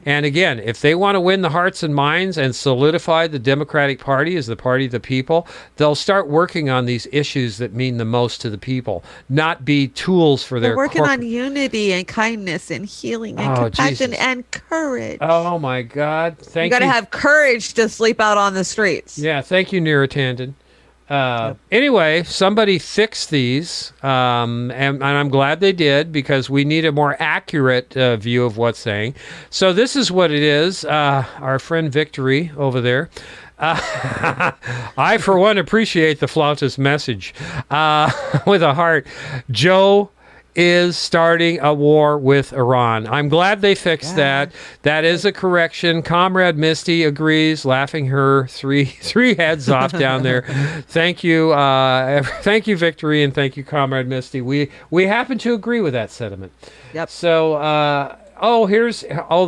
And again, if they want to win the hearts and minds and solidify the Democratic Party as the party of the people, they'll start working on these issues that mean the most to the people, not be tools for They're their working on unity and kindness and healing and compassion Jesus. and courage. Oh my God. Thank you. You got to have courage to sleep out on the streets. Yeah, thank you, Neera Tandon. Anyway, somebody fixed these, and I'm glad they did, because we need a more accurate view of what's saying. So this is what it is. Our friend Victory over there. I, for one, appreciate the flautist message with a heart. Joe is starting a war with Iran. I'm glad they fixed that. That is a correction. Comrade Misty agrees, laughing her three heads off down there. Thank you, Victory, and thank you, Comrade Misty. We happen to agree with that sentiment. Yep. So,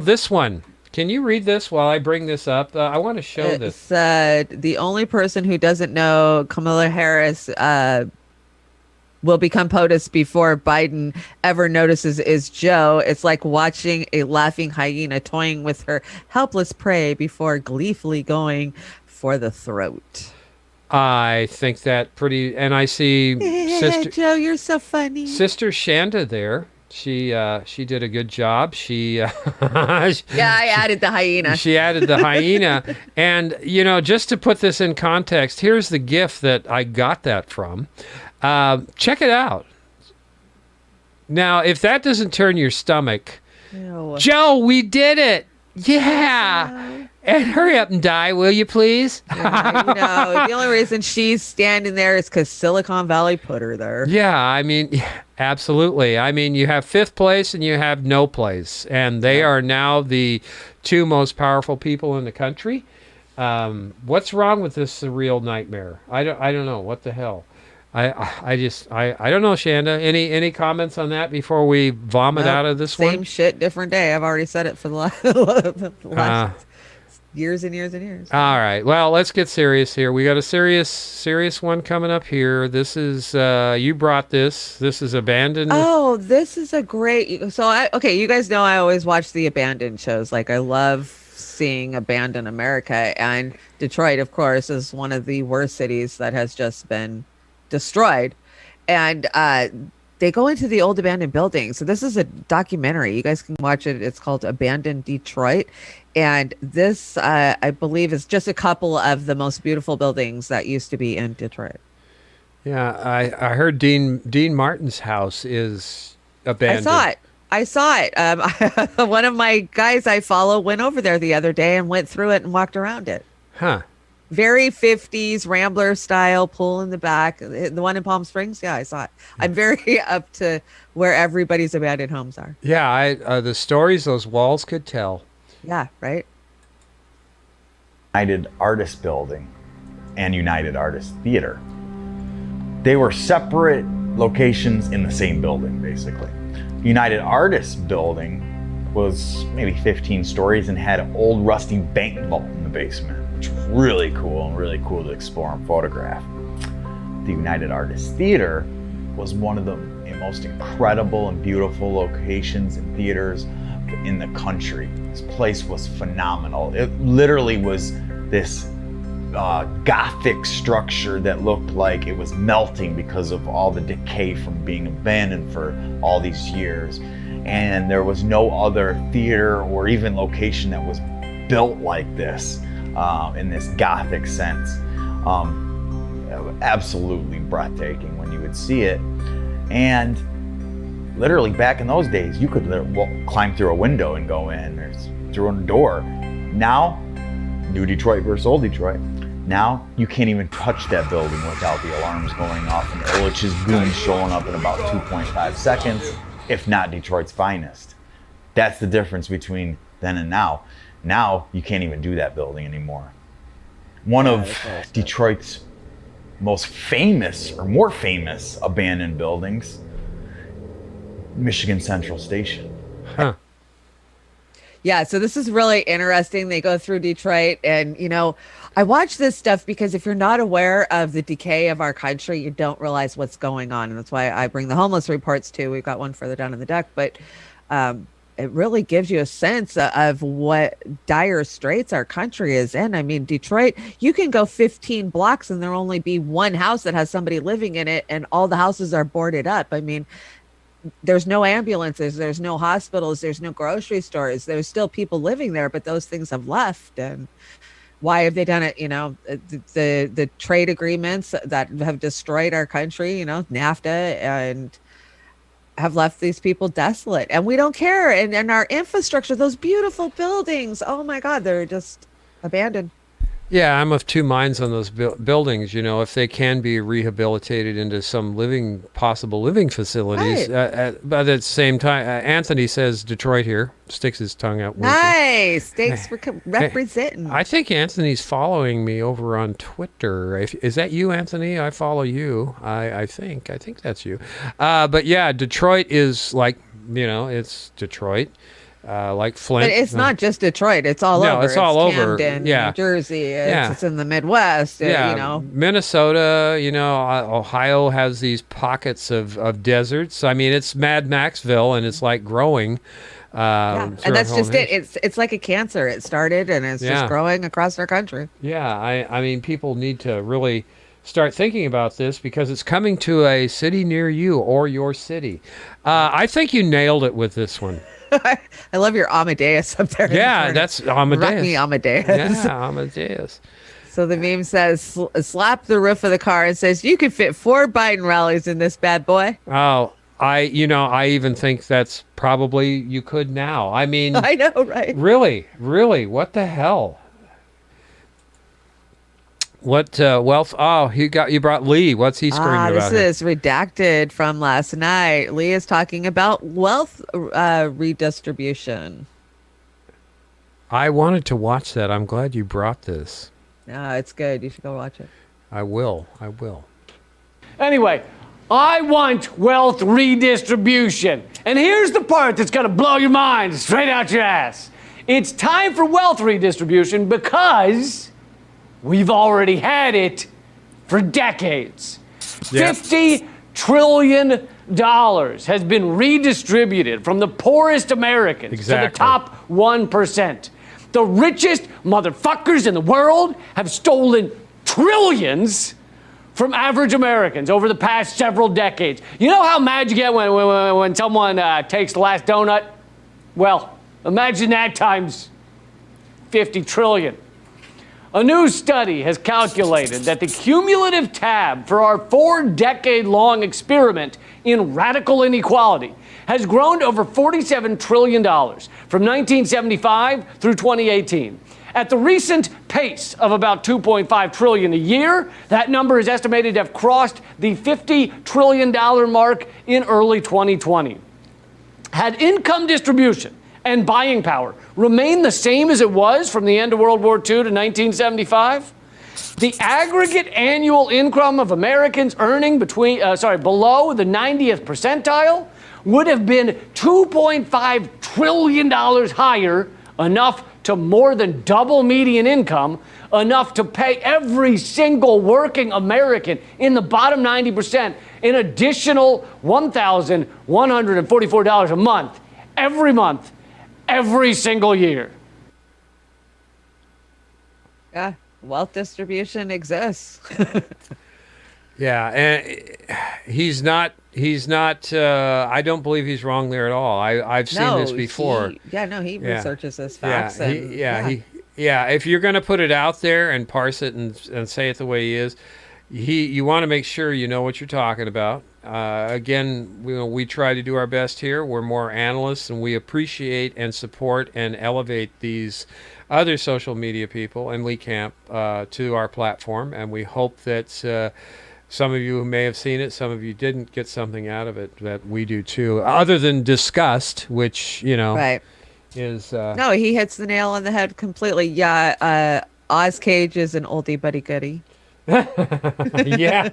this one. Can you read this while I bring this up? I want to show this. The only person who doesn't know Kamala Harris will become POTUS before Biden ever notices is Joe. It's like watching a laughing hyena toying with her helpless prey before gleefully going for the throat. I think that pretty, and I see Sister Joe, you're so funny. Sister Chanda there. She did a good job. I added the hyena. She added the hyena. And, just to put this in context, here's the GIF that I got that from. Check it out. Now, if that doesn't turn your stomach, Joe, we did it. Yeah. And hurry up and die, will you please? The only reason she's standing there is because Silicon Valley put her there. Yeah, I mean, absolutely. I mean, you have fifth place and you have no place. And they are now the two most powerful people in the country. What's wrong with this surreal nightmare? I don't know. What the hell? I don't know, Chanda. Any comments on that before we vomit out of this one? Same shit, different day. I've already said it for the last years and years and years. All right. Well, let's get serious here. We got a serious one coming up here. This is you brought this. This is Abandoned. Oh, this is a great. So you guys know I always watch the Abandoned shows. Like I love seeing Abandoned America, and Detroit, of course, is one of the worst cities that has just been destroyed. And they go into the old abandoned buildings. So this is a documentary. You guys can watch it. It's called Abandoned Detroit. And this, I believe, is just a couple of the most beautiful buildings that used to be in Detroit. Yeah, I heard Dean Martin's house is abandoned. I saw it. One of my guys I follow went over there the other day and went through it and walked around it. Huh. Very 50s Rambler style, pool in the back. The one in Palm Springs, yeah, I saw it. I'm very up to where everybody's abandoned homes are. Yeah, the stories those walls could tell. Yeah, right? United Artists Building and United Artists Theater. They were separate locations in the same building, basically. United Artists Building was maybe 15 stories and had an old rusty bank vault in the basement, which was really cool to explore and photograph. The United Artists Theater was one of the most incredible and beautiful locations and theaters in the country. This place was phenomenal. It literally was this Gothic structure that looked like it was melting because of all the decay from being abandoned for all these years. And there was no other theater or even location that was built like this in this Gothic sense. Absolutely breathtaking when you would see it. And literally back in those days, you could climb through a window and go in, or through a door. Now, New Detroit versus Old Detroit. Now, you can't even touch that building without the alarms going off and Ehrlich's goons showing up in about 2.5 seconds, if not Detroit's finest. That's the difference between then and now. Now, you can't even do that building anymore. One of Detroit's most famous, or more famous, abandoned buildings, Michigan Central Station. Huh. Yeah, so this is really interesting. They go through Detroit, and I watch this stuff because if you're not aware of the decay of our country, you don't realize what's going on. And that's why I bring the homeless reports too. We've got one further down in the deck, but it really gives you a sense of what dire straits our country is in. I mean, Detroit, you can go 15 blocks and there'll only be one house that has somebody living in it, and all the houses are boarded up. I mean, there's no ambulances, there's no hospitals, there's no grocery stores. There's still people living there, but those things have left. And why have they done it? The trade agreements that have destroyed our country, NAFTA, and have left these people desolate, and we don't care. And our infrastructure, those beautiful buildings, oh my God, they're just abandoned. Yeah, I'm of two minds on those buildings. If they can be rehabilitated into some possible living facilities. Right. But at the same time, Anthony says Detroit here, sticks his tongue out. Nice. Thanks for representing. I think Anthony's following me over on Twitter. Is that you, Anthony? I follow you. I think that's you. But yeah, Detroit is like, it's Detroit. Like Flint. But it's not just Detroit. It's all over. It's all over. Camden, New Jersey. It's in the Midwest. Minnesota, Ohio has these pockets of deserts. I mean, it's Mad Maxville, and it's like growing. And that's just it. It's like a cancer. It started, and it's just growing across our country. Yeah, I mean, people need to really start thinking about this because it's coming to a city near you or your city. I think you nailed it with this one. I love your Amadeus up there. Yeah, that's Amadeus. Rock me Amadeus. Yeah, Amadeus. So the meme says, slap the roof of the car and says, you could fit 4 Biden rallies in this bad boy. Oh, I even think that's probably you could now. I mean, I know, right? Really, what the hell? What wealth? Oh, you brought Lee. What's he screaming about? This is redacted from last night. Lee is talking about wealth redistribution. I wanted to watch that. I'm glad you brought this. No, it's good. You should go watch it. I will. Anyway, I want wealth redistribution. And here's the part that's going to blow your mind straight out your ass. It's time for wealth redistribution because we've already had it for decades. Yep. $50 trillion has been redistributed from the poorest Americans to the top 1%. The richest motherfuckers in the world have stolen trillions from average Americans over the past several decades. You know how mad you get when someone takes the last donut? Well, imagine that times 50 trillion. A new study has calculated that the cumulative tab for our 4-decade-long experiment in radical inequality has grown to over $47 trillion from 1975 through 2018. At the recent pace of about $2.5 trillion a year, that number is estimated to have crossed the $50 trillion mark in early 2020. Had income distribution and buying power remained the same as it was from the end of World War II to 1975, the aggregate annual income of Americans earning below the 90th percentile would have been $2.5 trillion higher, enough to more than double median income, enough to pay every single working American in the bottom 90% an additional $1,144 a month, every month, every single year. Yeah, wealth distribution exists. Yeah, and he's not. I don't believe he's wrong there at all. I've seen this before. He researches this Yeah, facts. if you're going to put it out there and parse it and say it the way he is, you want to make sure you know what you're talking about. Again, we try to do our best here. We're more analysts, and we appreciate and support and elevate these other social media people and Lee Camp to our platform, and we hope that some of you who may have seen it, some of you didn't get something out of it that we do too, other than disgust, which Right. is No, he hits the nail on the head completely. Yeah, Oz Cage is an oldie buddy goodie. yeah.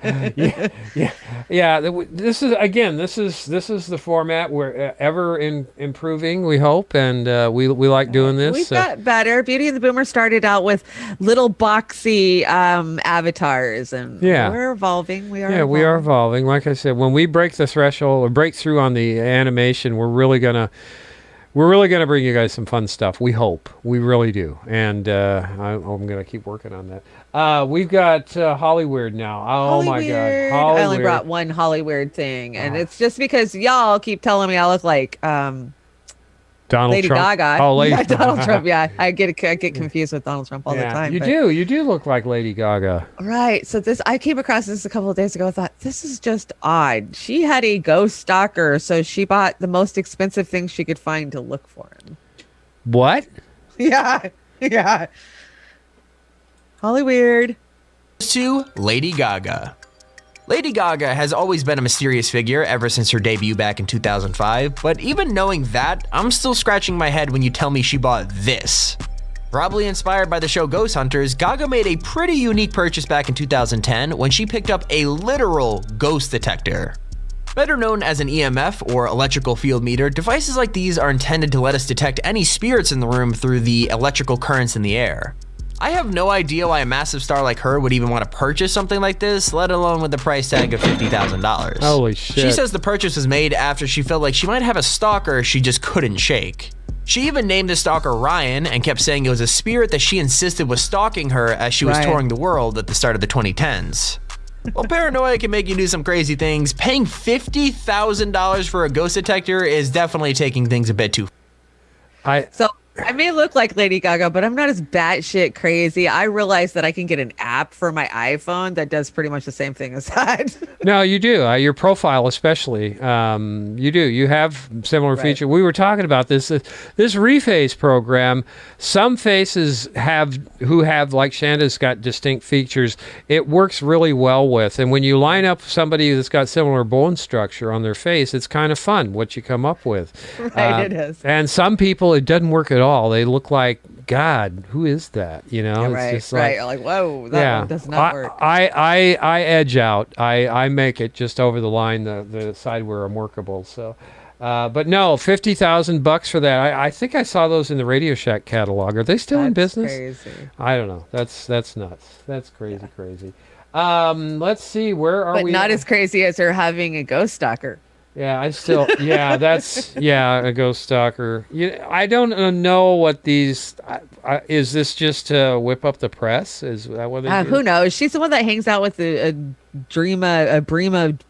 This is the format. We're ever improving, we hope, and we like doing this. We've got better. Beauty and the Boomer started out with little boxy avatars, and we're evolving. We are evolving. Like I said, when we break the threshold or break through on the animation, we're really gonna bring you guys some fun stuff. We hope. We really do. And I'm going to keep working on that. We've got Hollyweird now. Oh, my God. I only brought one Hollyweird thing. And it's just because y'all keep telling me I look like Lady Trump. Gaga. Oh, Lady Donald Trump. Yeah, I get confused with Donald Trump all the time. You do look like Lady Gaga. Right. So I came across this a couple of days ago. I thought, this is just odd. She had a ghost stalker, so she bought the most expensive things she could find to look for him. What? Yeah. Hollyweird. To Lady Gaga. Lady Gaga has always been a mysterious figure ever since her debut back in 2005, but even knowing that, I'm still scratching my head when you tell me she bought this. Probably inspired by the show Ghost Hunters, Gaga made a pretty unique purchase back in 2010 when she picked up a literal ghost detector. Better known as an EMF or electrical field meter, devices like these are intended to let us detect any spirits in the room through the electrical currents in the air. I have no idea why a massive star like her would even want to purchase something like this, let alone with the price tag of $50,000. Holy shit. She says the purchase was made after she felt like she might have a stalker she just couldn't shake. She even named the stalker Ryan and kept saying it was a spirit that she insisted was stalking her as she was touring the world at the start of the 2010s. While paranoia can make you do some crazy things, paying $50,000 for a ghost detector is definitely taking things a bit too So I may look like Lady Gaga, but I'm not as batshit crazy. I realize that I can get an app for my iPhone that does pretty much the same thing as that. No, you do. Your profile, especially, you do. You have similar features. We were talking about this reface program. Some faces who have, like Shanda's got distinct features. It works really well with, and when you line up somebody that's got similar bone structure on their face, it's kind of fun what you come up with. Right, it is. And some people, it doesn't work at all. They look like, God, who is that? It's just like whoa, that one does not work. I edge out. I make it just over the line, the side where I'm workable. So, but no, $50,000 for that. I think I saw those in the Radio Shack catalog. Are they still in business? Crazy. I don't know. That's nuts. That's crazy. Let's see. Where are we? But not as crazy as her having a ghost stalker. Yeah, that's a ghost stalker. I don't know what these. Is this just to whip up the press? Is that what they do? Who knows? She's the one that hangs out with Brima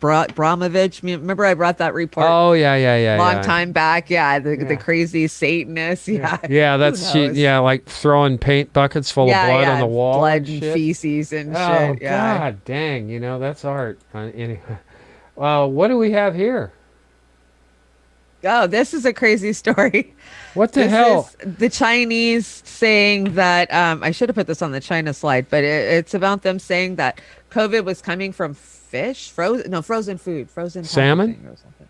Bramovich. Remember, I brought that report. Oh yeah. Long time back. Yeah, the crazy Satanist. Yeah, that's like throwing paint buckets full of blood on the wall, blood and feces and shit. Yeah. God dang! That's art. Anyway. What do we have here? Oh, this is a crazy story. What the hell? The Chinese saying that, I should have put this on the China slide, but it's about them saying that COVID was coming from fish, frozen food, frozen salmon or something.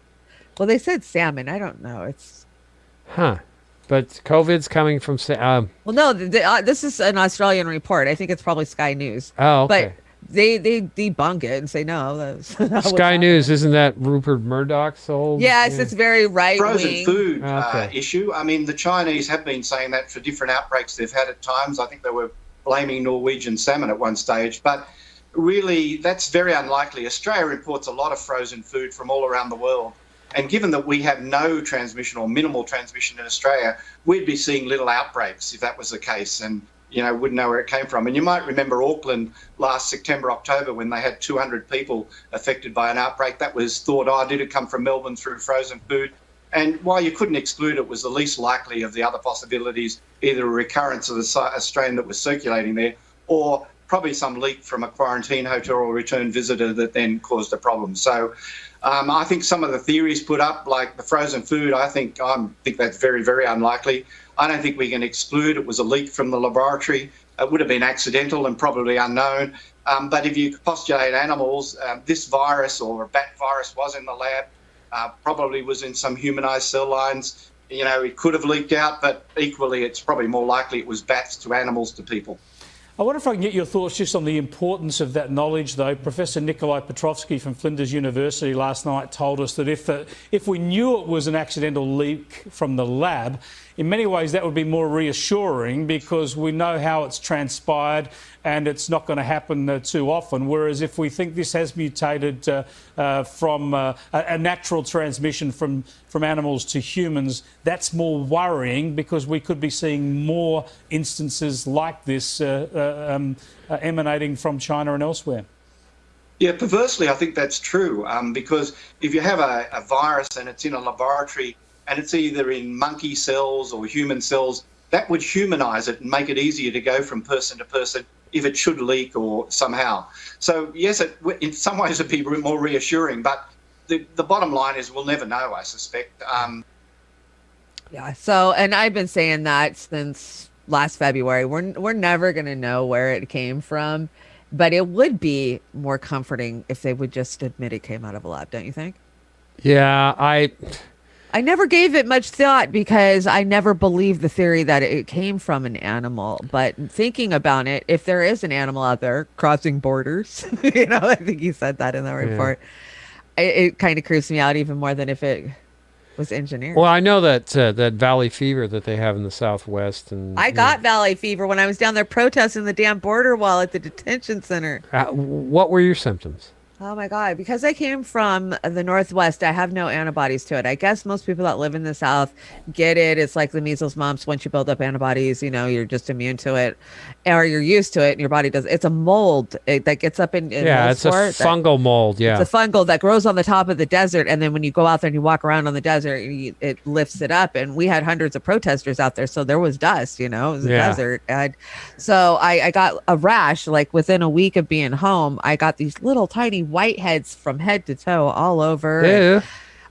Well, they said salmon. I don't know. But COVID's coming from well, no, this is an Australian report. I think it's probably Sky News. Oh, okay. But they debunk it and say no. That's not Sky News, isn't that Rupert Murdoch's old? Yes, it's very right frozen wing. food issue. I mean, the Chinese have been saying that for different outbreaks they've had at times. I think they were blaming Norwegian salmon at one stage, but really that's very unlikely. Australia imports a lot of frozen food from all around the world. And given that we have no transmission or minimal transmission in Australia, we'd be seeing little outbreaks if that was the case, and wouldn't know where it came from. And you might remember Auckland last September, October, when they had 200 people affected by an outbreak. That was thought, did it come from Melbourne through frozen food? And while you couldn't exclude it, was the least likely of the other possibilities, either a recurrence of the strain that was circulating there, or probably some leak from a quarantine hotel or return visitor that then caused a problem. So I think some of the theories put up, like the frozen food, I think that's very, very unlikely. I don't think we can exclude it was a leak from the laboratory. It would have been accidental and probably unknown. But if you postulate animals, this virus or a bat virus was in the lab, probably was in some humanized cell lines. It could have leaked out, but equally it's probably more likely it was bats to animals to people. I wonder if I can get your thoughts just on the importance of that knowledge, though. Professor Nikolai Petrovsky from Flinders University last night told us that if we knew it was an accidental leak from the lab, in many ways that would be more reassuring because we know how it's transpired and it's not going to happen too often. Whereas if we think this has mutated from a natural transmission from animals to humans, that's more worrying because we could be seeing more instances like this emanating from China and elsewhere. Yeah, perversely, I think that's true because if you have a virus and it's in a laboratory and it's either in monkey cells or human cells, that would humanize it and make it easier to go from person to person if it should leak or somehow. So, yes, in some ways it'd be more reassuring, but the bottom line is we'll never know, I suspect. Yeah, so, and I've been saying that since last February. We're never going to know where it came from, but it would be more comforting if they would just admit it came out of a lab, don't you think? Yeah, I never gave it much thought because I never believed the theory that it came from an animal. But thinking about it, if there is an animal out there crossing borders, I think you said that in the report, it kind of creeps me out even more than if it was engineered. Well, I know that that valley fever that they have in the Southwest, and I got valley fever when I was down there protesting the damn border wall at the detention center. What were your symptoms? Oh my God, because I came from the Northwest, I have no antibodies to it. I guess most people that live in the South get it. It's like the measles, mumps. Once you build up antibodies, you're just immune to it, or you're used to it and your body does. It's a mold that gets up in it's a fungal mold. Yeah. It's a fungal that grows on the top of the desert. And then when you go out there and you walk around on the desert, it lifts it up. And we had hundreds of protesters out there. So there was dust, it was a desert. And so I got a rash, like within a week of being home, I got these little tiny whiteheads from head to toe all over. Yeah.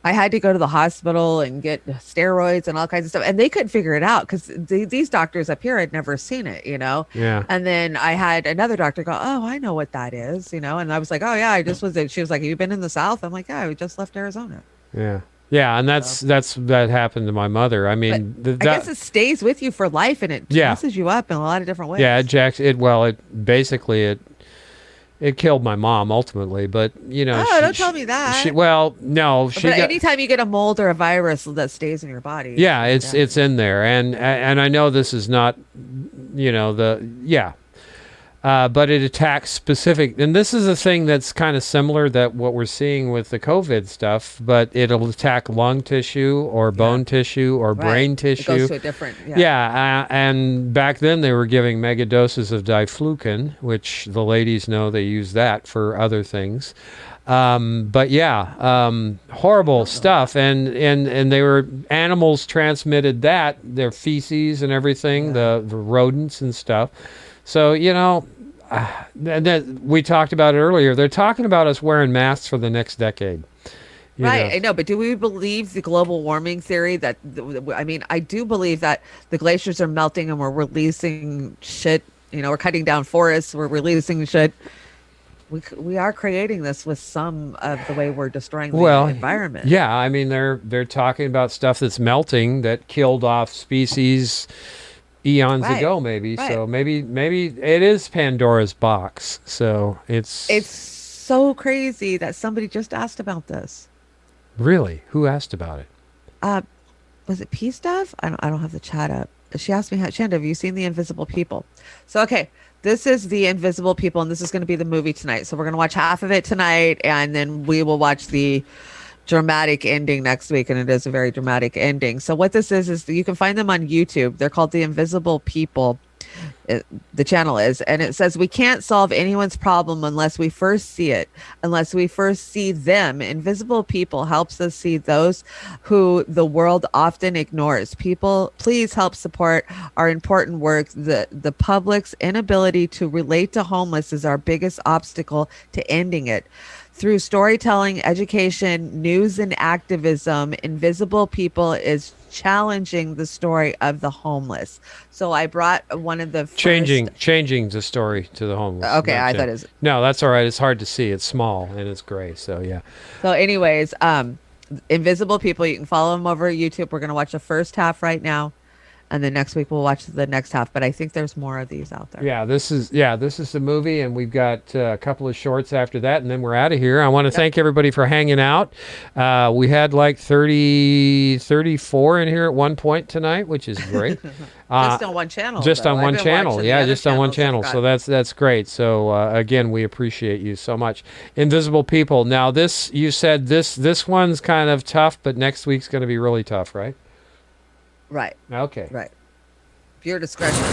I had to go to the hospital and get steroids and all kinds of stuff. And they couldn't figure it out because these doctors up here had never seen it, Yeah. And then I had another doctor go, oh, I know what that is, and I was like, oh, yeah, I just was. She was like, have you been in the South? I'm like, yeah, we just left Arizona. Yeah. Yeah. And that happened to my mother. I mean, I guess it stays with you for life and it messes you up in a lot of different ways. Yeah. It killed my mom ultimately, but don't tell me that. But anytime you get a mold or a virus that stays in your body. Yeah, it's in there, and I know this is not, but it attacks specific, and this is a thing that's kind of similar that what we're seeing with the COVID stuff, but it'll attack lung tissue or bone tissue or brain tissue. It goes to a different. And back then they were giving mega doses of diflucan, which the ladies know they use that for other things. Horrible stuff, and they were animals transmitted that, their feces and everything, the rodents and stuff. So, we talked about it earlier. They're talking about us wearing masks for the next decade. I know, but do we believe the global warming theory that, I do believe that the glaciers are melting and we're releasing shit, we're cutting down forests, we're releasing shit. We are creating this with some of the way we're destroying the environment. Yeah, I mean, they're talking about stuff that's melting that killed off species eons ago, maybe. Right. So maybe it is Pandora's box. So it's so crazy that somebody just asked about this. Really? Who asked about it? Was it Peace Dove? I don't have the chat up. She asked me, Chanda, have you seen The Invisible People? So okay, this is The Invisible People, and this is going to be the movie tonight. So we're going to watch half of it tonight, and then we will watch the dramatic ending next week, and it is a very dramatic ending. So what this is you can find them on YouTube. They're called The Invisible People. The channel is, and it says we can't solve anyone's problem unless we first see it, unless we first see them. Invisible People helps us see those who the world often ignores. People, please help support our important work. The public's inability to relate to homeless is our biggest obstacle to ending it. Through storytelling, education, news, and activism, Invisible People is challenging the story of the homeless. So I brought one of the changing the story to the homeless. Okay, I thought it was... No, that's all right. It's hard to see. It's small and it's gray. So yeah. So anyways, Invisible People, you can follow them over at YouTube. We're going to watch the first half right now. And then next week we'll watch the next half. But I think there's more of these out there. Yeah, this is the movie, and we've got a couple of shorts after that, and then we're out of here. I want to thank everybody for hanging out. We had like 34 in here at one point tonight, which is great. Just on one channel. Just on one channel. Yeah, just on one channel. So I've that's great. So again, we appreciate you so much. Invisible People. Now this, you said this one's kind of tough, but next week's going to be really tough, right? Right. Okay. Right. Pure discretion. Can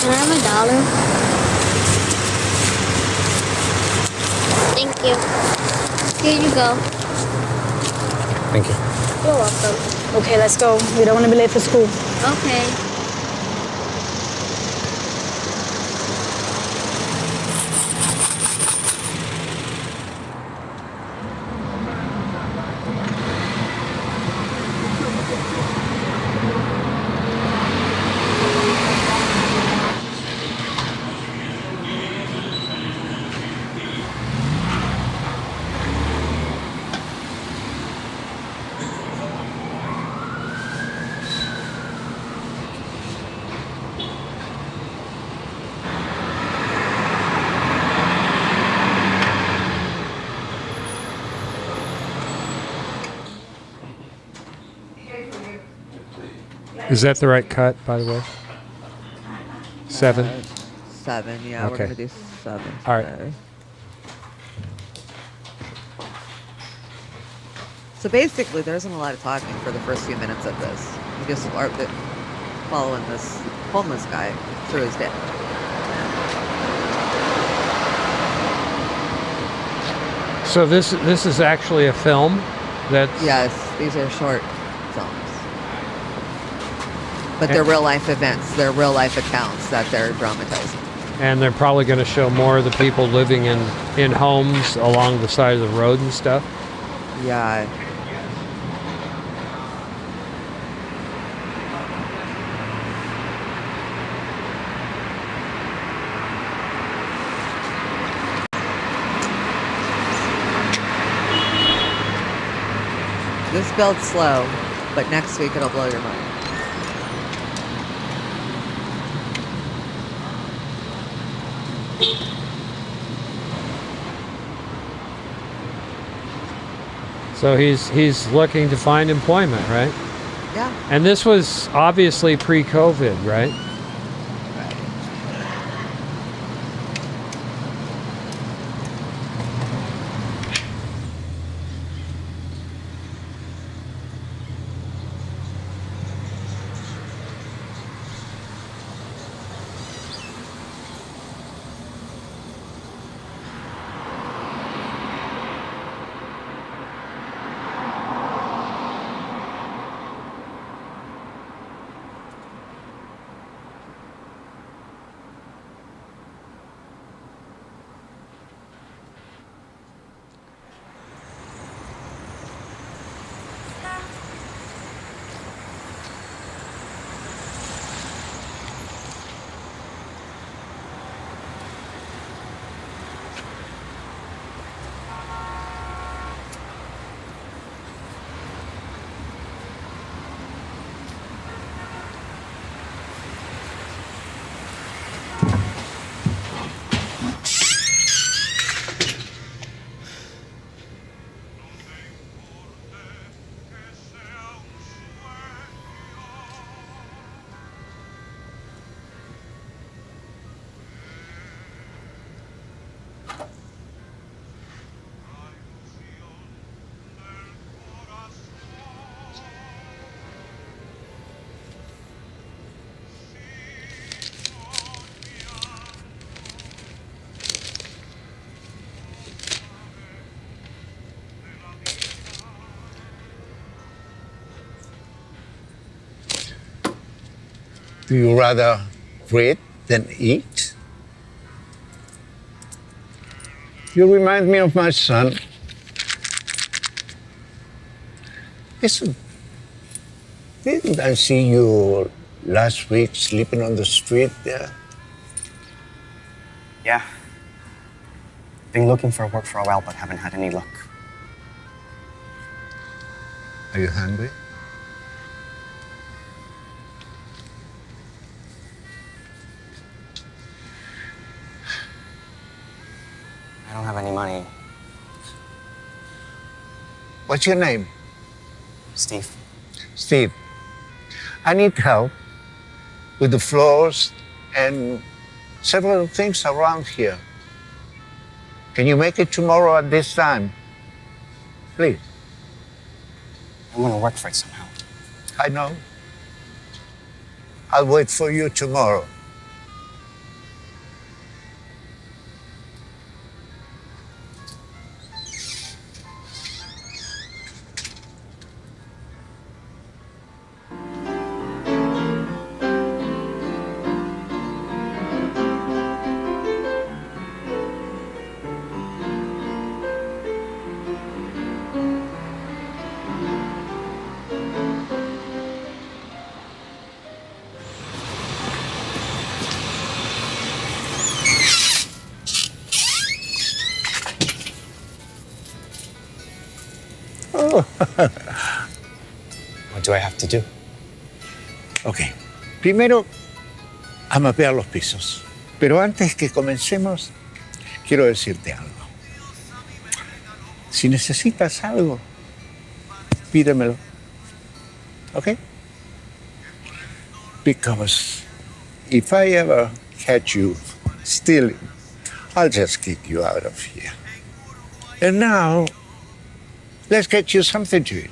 I have $1? Thank you. Here you go. Thank you. You're welcome. Okay, let's go. We don't want to be late for school. Okay. Is that the right cut, by the way? 7? 7, yeah. Okay. We're going to do 7 today. All right. So basically, there isn't a lot of talking for the first few minutes of this. We just are following this homeless guy through his day. So this is actually a film that's... Yes, these are short films. But they're real life events. They're real life accounts that they're dramatizing. And they're probably going to show more of the people living in homes along the side of the road and stuff. Yeah. This builds slow, but next week it'll blow your mind. So he's looking to find employment, right? Yeah. And this was obviously pre-COVID, right? Do you rather read than eat? You remind me of my son. Listen, didn't I see you last week sleeping on the street there? Yeah. Been looking for work for a while, but haven't had any luck. Are you hungry? I don't have any money. What's your name? Steve. Steve, I need help with the floors and several things around here. Can you make it tomorrow at this time? Please. I want to work for it somehow. I know. I'll wait for you tomorrow. What do I have to do? Ok. Primero, a mapear los pisos. Pero antes que comencemos, quiero decirte algo. Si necesitas algo, pídemelo. ¿Ok? Because if I ever catch you stealing, I'll just kick you out of here. And now, let's get you something to eat.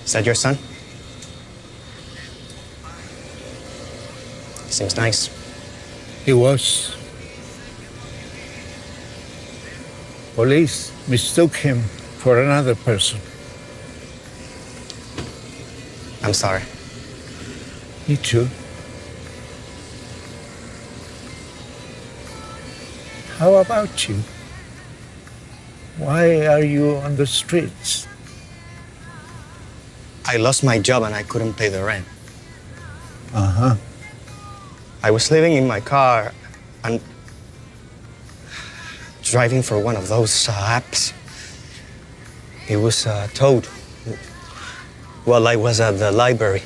Is that your son? Seems nice. He was. Police mistook him for another person. I'm sorry. Me too. How about you? Why are you on the streets? I lost my job and I couldn't pay the rent. Uh-huh. I was living in my car and driving for one of those apps. It was towed while I was at the library.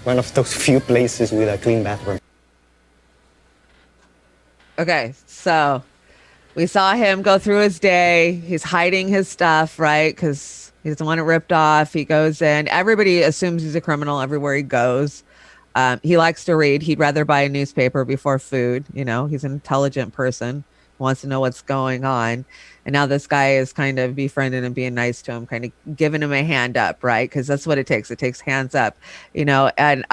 One of those few places with a clean bathroom. Okay, so we saw him go through his day. He's hiding his stuff, right? Because he doesn't want it ripped off. He goes in. Everybody assumes he's a criminal everywhere he goes. He likes to read. He'd rather buy a newspaper before food. You know, he's an intelligent person, wants to know what's going on. And now this guy is kind of befriending and being nice to him, kind of giving him a hand up, right? Because that's what it takes. It takes hands up, you know. And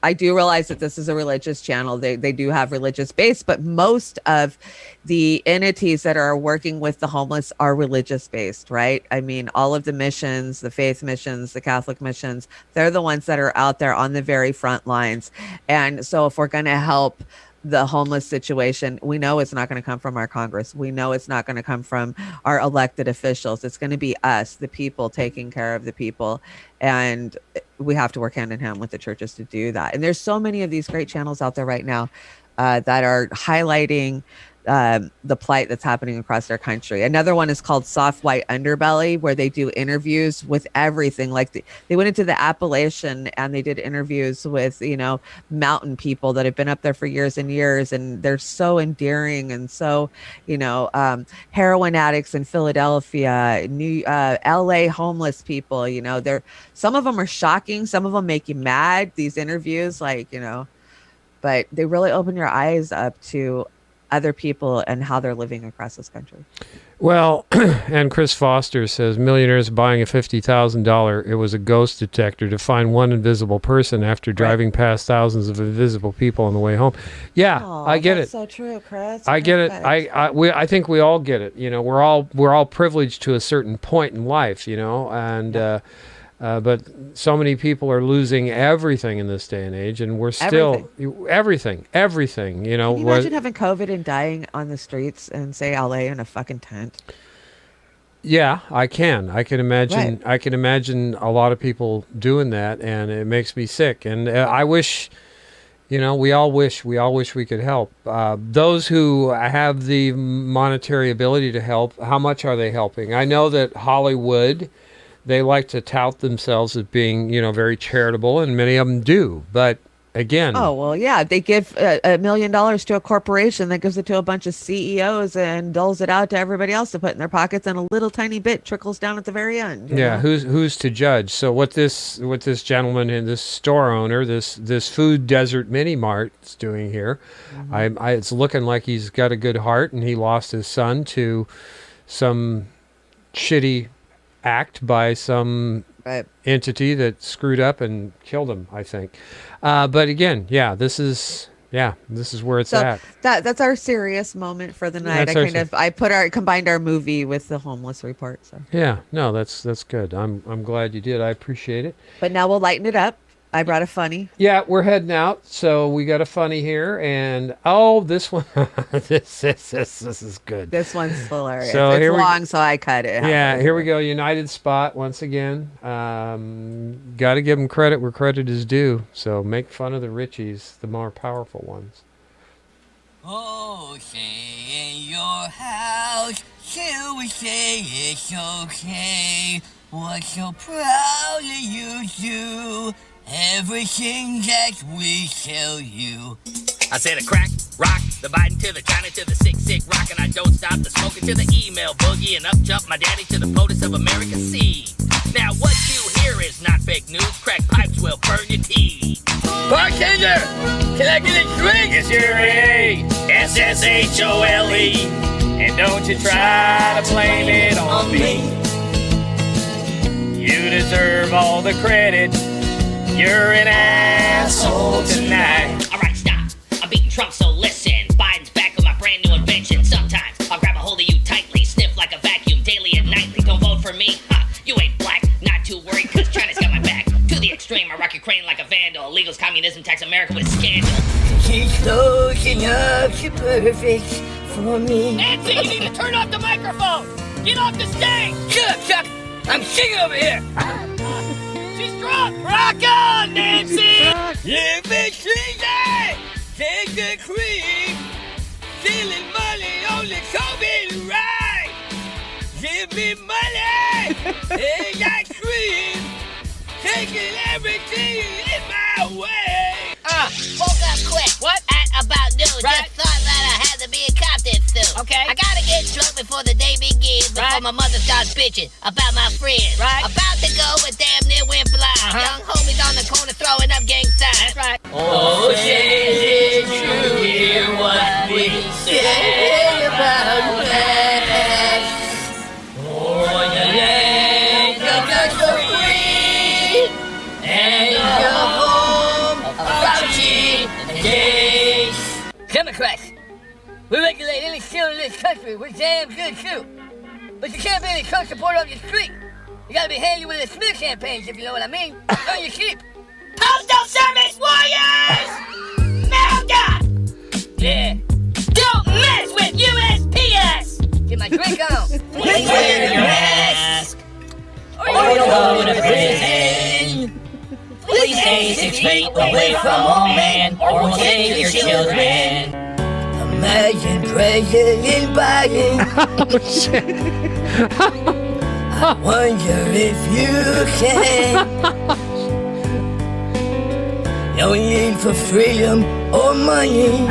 I do realize that this is a religious channel. They do have religious base, but most of the entities that are working with the homeless are religious based, right? I mean, all of the missions, the faith missions, the Catholic missions, they're the ones that are out there on the very front lines. And so if we're going to help the homeless situation, we know it's not going to come from our Congress. We know it's not going to come from our elected officials. It's going to be us, the people, taking care of the people. And we have to work hand in hand with the churches to do that. And there's so many of these great channels out there right now that are highlighting the plight that's happening across our country. Another one is called Soft White Underbelly, where they do interviews with everything. Like they went into the Appalachian and they did interviews with, you know, mountain people that have been up there for years and years. And they're so endearing and so, you know, heroin addicts in Philadelphia, LA homeless people, you know, some of them are shocking. Some of them make you mad, these interviews, like, you know, but they really open your eyes up to other people and how they're living across this country. Well, and Chris Foster says millionaires buying a $50,000. It was a ghost detector to find one invisible person after driving past thousands of invisible people on the way home. Yeah, I get it. So true, Chris. I get it. I think we all get it. You know, we're all privileged to a certain point in life. You know, and but so many people are losing everything in this day and age, and we're still everything. You know, Can you imagine having COVID and dying on the streets in, say, LA in a fucking tent? Yeah, I can. I can imagine. Right. I can imagine a lot of people doing that, and it makes me sick. And I wish, you know, we all wish we could help. Those who have the monetary ability to help, how much are they helping? I know that Hollywood, they like to tout themselves as being, you know, very charitable, and many of them do. But again, Oh, well, yeah. They give $1 million to a corporation that gives it to a bunch of CEOs and doles it out to everybody else to put in their pockets, and a little tiny bit trickles down at the very end. you yeah, know? who's to judge? So what this gentleman and this store owner, this food desert mini mart is doing here, it's looking like he's got a good heart, and he lost his son to some shitty act by some entity that screwed up and killed him, I think. But again, this is where it's at. That's our serious moment for the night. I combined our movie with the homeless report. So Yeah, no, that's good. I'm glad you did. I appreciate it. but now we'll lighten it up. I brought a funny. Yeah, we're heading out, so we got a funny here, and this one, this is good. This one's hilarious. So it's here long, so I cut it. Yeah, here we go. United Spot once again. Got to give them credit where credit is due. So make fun of the Richies, the more powerful ones. Oh, say in your house, shall we say it's okay? What so proudly you do, everything that we tell you. I said a crack, rock, the biting to the China to the sick rock, and I don't stop the smoking to the email boogie, and up jump my daddy to the POTUS of America C. Now what you hear is not fake news, crack pipes will burn your teeth. Bartender, can I get a drink? It's your A-S-S-H-O-L-E, and don't you try to blame it on me. You deserve all the credit, you're an asshole tonight. Alright, stop. I'm beating Trump, so listen. Biden's back with my brand new invention. Sometimes I'll grab a hold of you tightly, sniff like a vacuum daily and nightly. Don't vote for me? Ha, you ain't black. Not too worried, cause China's got my back. To the extreme, I rock your crane like a vandal. Illegals, communism, tax America with scandal. She's close enough to perfect for me. Nancy, you need to turn off the microphone! Get off the stage! Shut up, Chuck! I'm singing over here! She's drunk! Rock on, Nancy! Live it easy! Take the cream! Stealing money only COVID right! Give me money! Take ice cream! Taking everything in my way! Woke up quick. What? At about noon. Right. Just thought that I had to be a captain soon. Okay. I gotta get drunk before the day begins. Before my mother starts bitching about my friends. Right. About to go and damn near went blind. Young homies on the corner throwing up gang signs. That's right. Oh, say is it true, hear what we say about us. Oh, your legs are so free, and your home about you days. Democrats, we regulate any steal in this country. We're damn good too. But you can't be any Trump supporter on your street. You gotta be handy with the smear campaigns, if you know what I mean. Earn your keep. Postal Service Warriors! America! Yeah. Don't mess with USPS! Get my drink on. Please wear your mask, or you'll go to prison. Please stay 6 feet away from home, man, or we'll take your children. Imagine President Biden. Oh, shit. I wonder if you can. No need for freedom or money.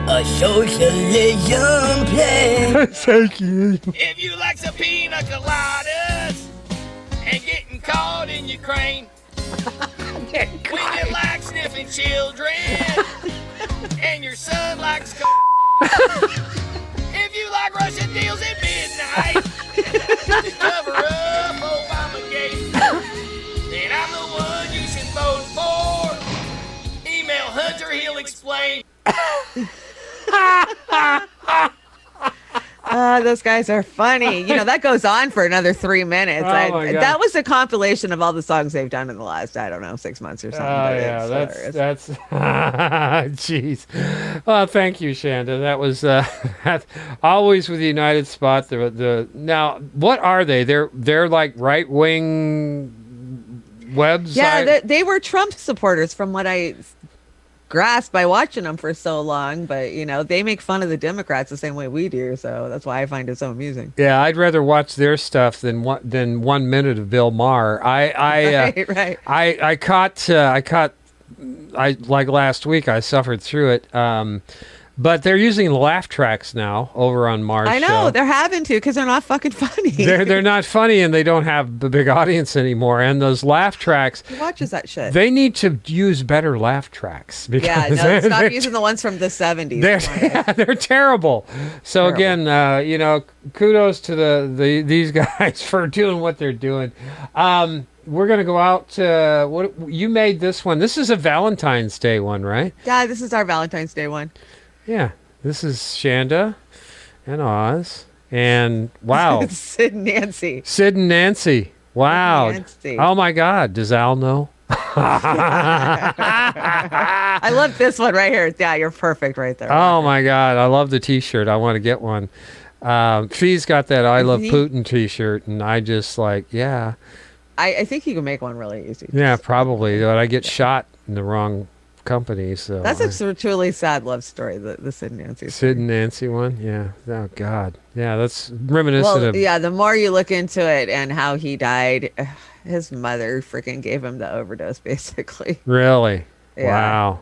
A socialism plan. Thank you. If you like some pina coladas and getting caught in your crane, when you like sniffing children and your son likes if you like Russian deals at midnight to cover up Obamagate, then I'm the one you should vote for. Email Hunter, he'll explain. Those guys are funny. That goes on for another 3 minutes. Oh my God. That was a compilation of all the songs they've done in the last, 6 months or something. Oh, yeah, that's jeez. Well, thank you, Chanda. That was that's always with the United Spot. Now, what are they? They're like right wing website. Yeah, they were Trump supporters from what I grasped by watching them for so long. But they make fun of the Democrats the same way we do. So that's why I find it so amusing. Yeah, I'd rather watch their stuff than 1 minute of Bill Maher. Right. I caught like last week. I suffered through it. But they're using laugh tracks now over on Maher's I know show. they're having to because they're not fucking funny. They're not funny, and they don't have the big audience anymore. And those laugh tracks, Who watches that shit? they need to use better laugh tracks. Yeah, Because no, stop they're- using the ones from the 70s. They're terrible. So again, kudos to these guys for doing what they're doing. We're gonna go out. What you made this one? This is a Valentine's Day one, right? Yeah, this is our Valentine's Day one. Yeah. This is Chanda and Oz and wow, Sid and Nancy. Sid and Nancy. Wow. Sid and Nancy. Oh my God. Does Al know? I love this one right here. Yeah, you're perfect right there. Oh my God, I love the T-shirt. I want to get one. Fee's got that "I Love Putin" T-shirt, and I just yeah, I think you can make one really easy. yeah, probably. But I get shot in the wrong company, so That's a truly sad love story. The Sid and Nancy. Sid and Nancy one. Yeah. Oh God. Yeah, that's reminiscent of. Yeah, the more you look into it and how he died, his mother freaking gave him the overdose, basically. Really. Yeah. Wow.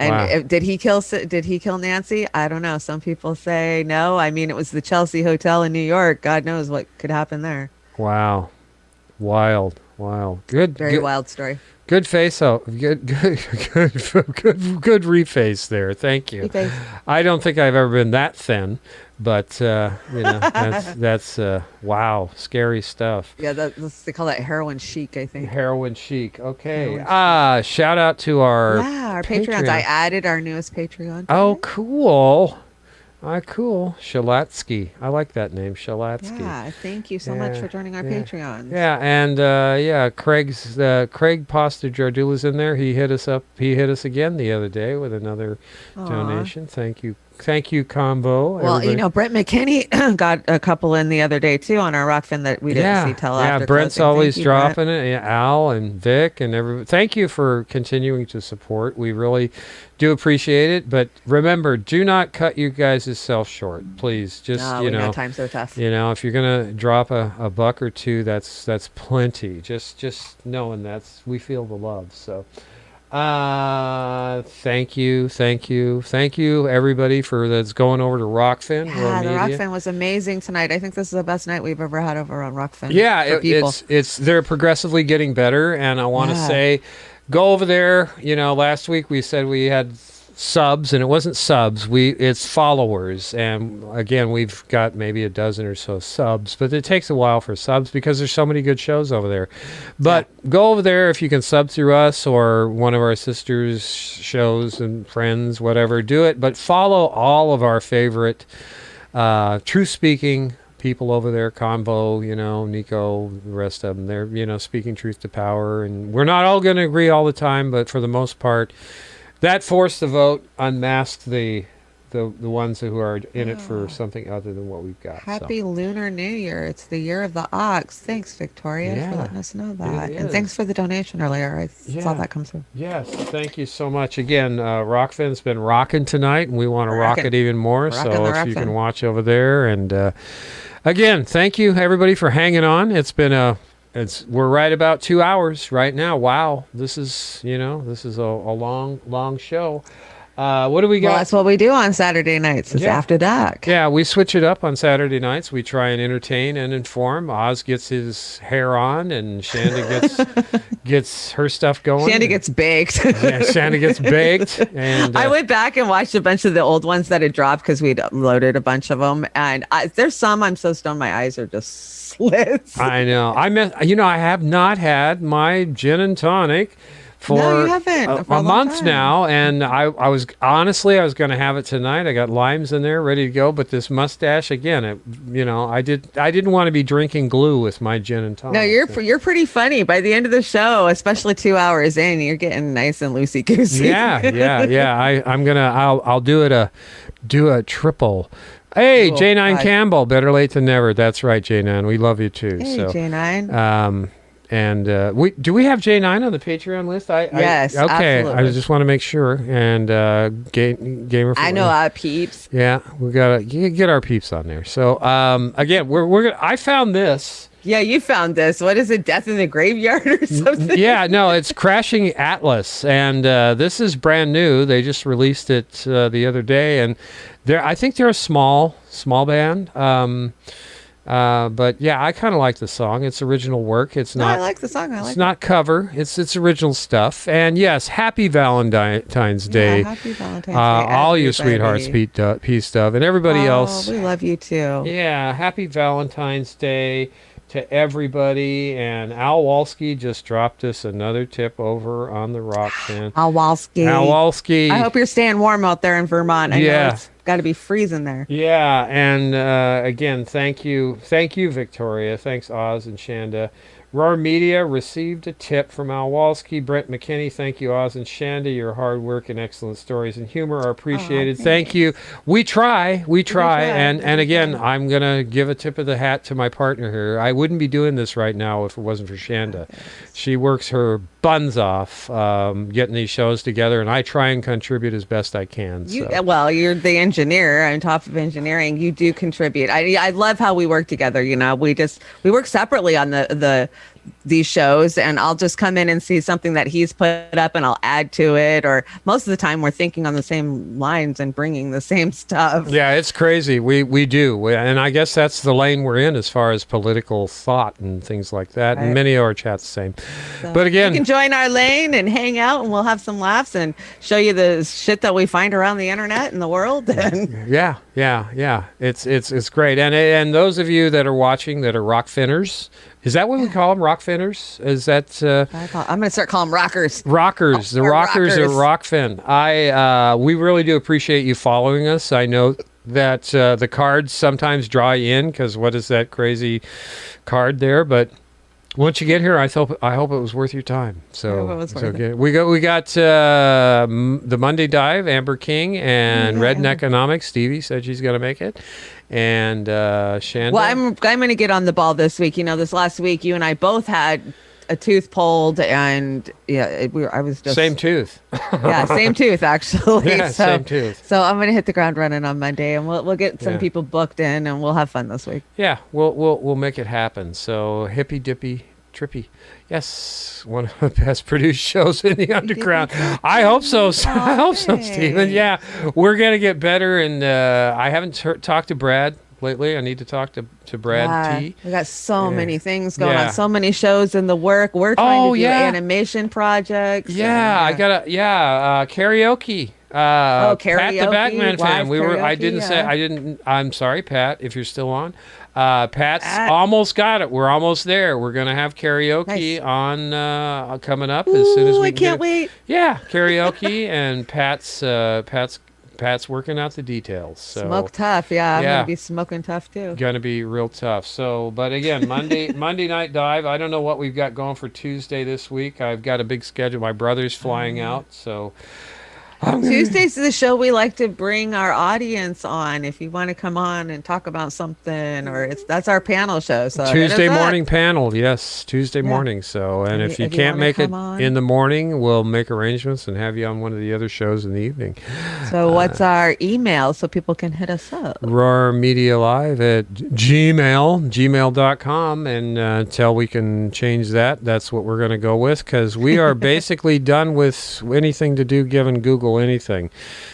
And Wow. did he kill Nancy? I don't know. Some people say no. I mean, it was the Chelsea Hotel in New York. God knows what could happen there. Wow. Wild. Good. Very wild story. Good face out. Good reface there. Thank you. Reface. I don't think I've ever been that thin, but that's wow, scary stuff. Yeah, they call that heroin chic, I think. Heroin chic. Okay. Heroin Shout out to our our Patreons. I added our newest Patreon. Oh, cool. Cool. Shalatsky. I like that name, Shalatsky. Yeah, thank you so much for joining our Patreon. Yeah, and Craig Postajardula's in there. He hit us up. He hit us again the other day with another donation. Thank you, Combo. Well, everybody. Brent McKinney got a couple in the other day too on our Rockfin that we didn't see till after. Yeah, Brent's closing. always Thank you, dropping Brent. it. Yeah, Al and Vic and everybody. Thank you for continuing to support. We really do appreciate it. But remember, do not cut you guys' self short, please. Just No, we know times are tough. if you're gonna drop a buck or two, that's plenty. Just knowing we feel the love. So. Thank you everybody that's going over to Rockfin. Yeah, the Rockfin was amazing tonight. I think this is the best night we've ever had over on Rockfin. Yeah, for people. they're progressively getting better, and I want to say, go over there. Last week we said we had subs, and it wasn't subs. It's followers, and again, we've got maybe a dozen or so subs, but it takes a while for subs because there's so many good shows over there. But go over there if you can sub through us or one of our sisters' shows and friends, whatever. Do it, but follow all of our favorite truth speaking people over there, Convo, Nico, the rest of them. They're speaking truth to power, and we're not all going to agree all the time, but for the most part. That forced the vote, unmasked the ones who are in it for something other than what we've got. Happy Lunar New Year. It's the year of the ox. Thanks, Victoria, for letting us know that. And thanks for the donation earlier. I saw that come through. Yes, thank you so much. Again, Rockfin's been rocking tonight, and we want to rock it even more. So if you can watch over there. And again, thank you, everybody, for hanging on. It's been we're right about 2 hours right now. Wow, this is a long show. What do we got? Well, that's what we do on Saturday nights. It's after dark. Yeah, we switch it up on Saturday nights. We try and entertain and inform. Oz gets his hair on, and Chanda gets her stuff going. Chanda gets baked. Yeah, Chanda gets baked. And I went back and watched a bunch of the old ones that had dropped because we'd uploaded a bunch of them. And there's some I'm so stoned my eyes are just slits. I know. I have not had my gin and tonic for No, you haven't. For a a long month time. now, and I was going to have it tonight. I got limes in there ready to go, but this mustache again, I didn't want to be drinking glue with my gin and tonic. No, you're pretty funny. By the end of the show, especially 2 hours in, you're getting nice and loosey goosey. Yeah. I'll do a triple. Hey, Cool. J9 Campbell, better late than never. That's right, J9. We love you too. Hey, so, J9. And we have J9 on the Patreon list? Yes, okay. absolutely. I just want to make sure. And gamer. I know our peeps. Yeah, we gotta get our peeps on there. So again, we're gonna. I found this. Yeah, you found this. What is it? Death in the Graveyard or something? Yeah, no, it's Crashing Atlas, and this is brand new. They just released it the other day, and I think they're a small band. But yeah, I kind of like the song. It's original work. It's not. I like the song. It's not cover. It's original stuff. And yes, happy Valentine's Day. Yeah, happy Valentine's Day. All you everybody. sweethearts, Peace Dove, and everybody else. We love you too. Yeah, happy Valentine's Day to everybody. And Al Walski just dropped us another tip over on the rock fan. Al Walski. I hope you're staying warm out there in Vermont. I know it's got to be freezing there. Yeah, and again, thank you, Victoria. Thanks, Oz and Chanda. Roar Media received a tip from Al Walski. Brent McKinney, thank you, Oz and Chanda. Your hard work and excellent stories and humor are appreciated. Thank you. We try. And again, I'm going to give a tip of the hat to my partner here. I wouldn't be doing this right now if it wasn't for Chanda. She works her buns off getting these shows together, and I try and contribute as best I can. Well, you're the engineer on top of engineering. You do contribute. I love how we work together. We work separately on these shows, and I'll just come in and see something that he's put up and I'll add to it, or most of the time we're thinking on the same lines and bringing the same stuff. Yeah, it's crazy. We do. And I guess that's the lane we're in as far as political thought and things like that. And many of our chats the same. So but again, you can join our lane and hang out, and we'll have some laughs and show you the shit that we find around the internet and the world. And yeah. It's great. And those of you that are watching that are rock finners, is that what we call them? Rock finners? Is that? I'm going to start calling them rockers. Rockers. The rockers at Rockfin. We really do appreciate you following us. I know that the cards sometimes draw you in because what is that crazy card there? But once you get here, I hope it was worth your time. We got the Monday Dive, Amber King, and Redneck Economics. Stevie said she's going to make it. And Chanda. Well, I'm going to get on the ball this week. This last week you and I both had a tooth pulled, and I was just same tooth. Same tooth actually. Yeah, same tooth. So I'm going to hit the ground running on Monday, and we'll get some people booked in, and we'll have fun this week. Yeah, we'll make it happen. So hippy dippy trippy. Yes, one of the best produced shows in the underground. I hope so. I hope so, Stephen. Yeah, we're gonna get better. And I haven't talked to Brad lately. I need to talk to Brad T. We got so many things going on. So many shows in the work. We're trying to do animation projects. Yeah, I got karaoke. Karaoke. Pat the Batman fan. Karaoke, I'm sorry, Pat, if you're still on. Pat's almost got it. We're almost there. We're gonna have karaoke on coming up as soon as we I can't wait. Yeah, karaoke and Pat's working out the details. So smoke tough. I'm gonna be smoking tough too. Gonna be real tough. So, but again, Monday Night Dive. I don't know what we've got going for Tuesday this week. I've got a big schedule. My brother's flying out, so. Tuesdays is the show we like to bring our audience on. If you want to come on and talk about something, or that's our panel show. So Tuesday morning panel, yes, Tuesday morning. So, and if you can't make it in the morning, we'll make arrangements and have you on one of the other shows in the evening. So, what's our email so people can hit us up? RoarMediaLive at gmail.com, and until we can change that, that's what we're going to go with, because we are basically done with anything to do given Google Google anything.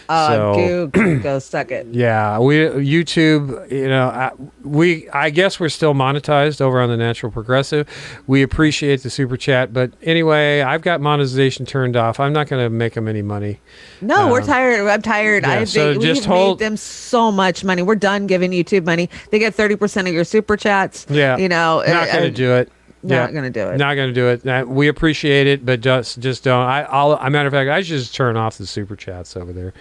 Go suck it. Yeah, YouTube, you know, I guess we're still monetized over on the Natural Progressive. We appreciate the super chat, but anyway, I've got monetization turned off. I'm not going to make them any money. No, we're tired. I'm tired. Yeah, so we've made them so much money. We're done giving YouTube money. They get 30% of your super chats. Yeah, you know, not going to do it. Not going to do it. Not going to do it. We appreciate it, but just don't. A matter of fact, I should just turn off the super chats over there.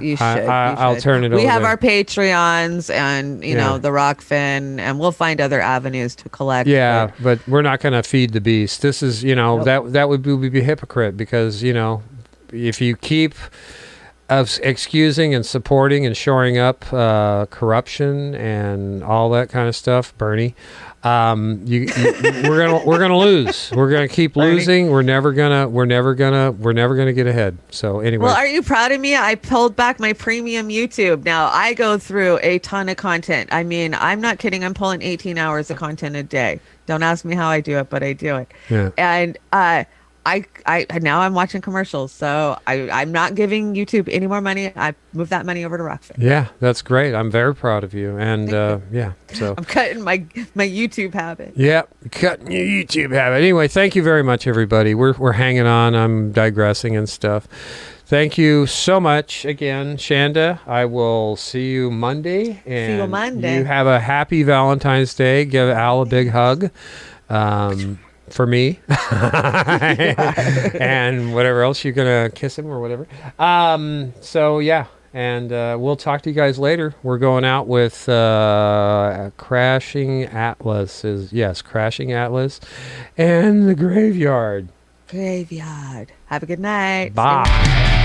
You should. I'll turn it over. We have there. our Patreons and, you know, the Rockfin, and we'll find other avenues to collect. Yeah, but we're not going to feed the beast. This is, you know, that would be a hypocrite because, you know, if you keep excusing and supporting and shoring up corruption and all that kind of stuff, Bernie, we're gonna lose. We're gonna keep losing. We're never gonna get ahead. So anyway. Well, are you proud of me? I pulled back my premium YouTube. Now I go through a ton of content. I mean, I'm not kidding. I'm pulling 18 hours of content a day. Don't ask me how I do it, but I do it. Yeah. And I now I'm watching commercials, so I'm not giving YouTube any more money. I moved that money over to Rockfin. Yeah, that's great. I'm very proud of you. And so I'm cutting my YouTube habit. Yeah, cutting your YouTube habit. Anyway, thank you very much, everybody. We're hanging on. I'm digressing and stuff. Thank you so much again, Chanda. I will see you Monday. And see you Monday. You have a happy Valentine's Day. Give Al a big hug. For me. And whatever else, you're going to kiss him or whatever. So, yeah. And we'll talk to you guys later. We're going out with Crashing Atlas. Crashing Atlas and the Graveyard. Have a good night. Bye.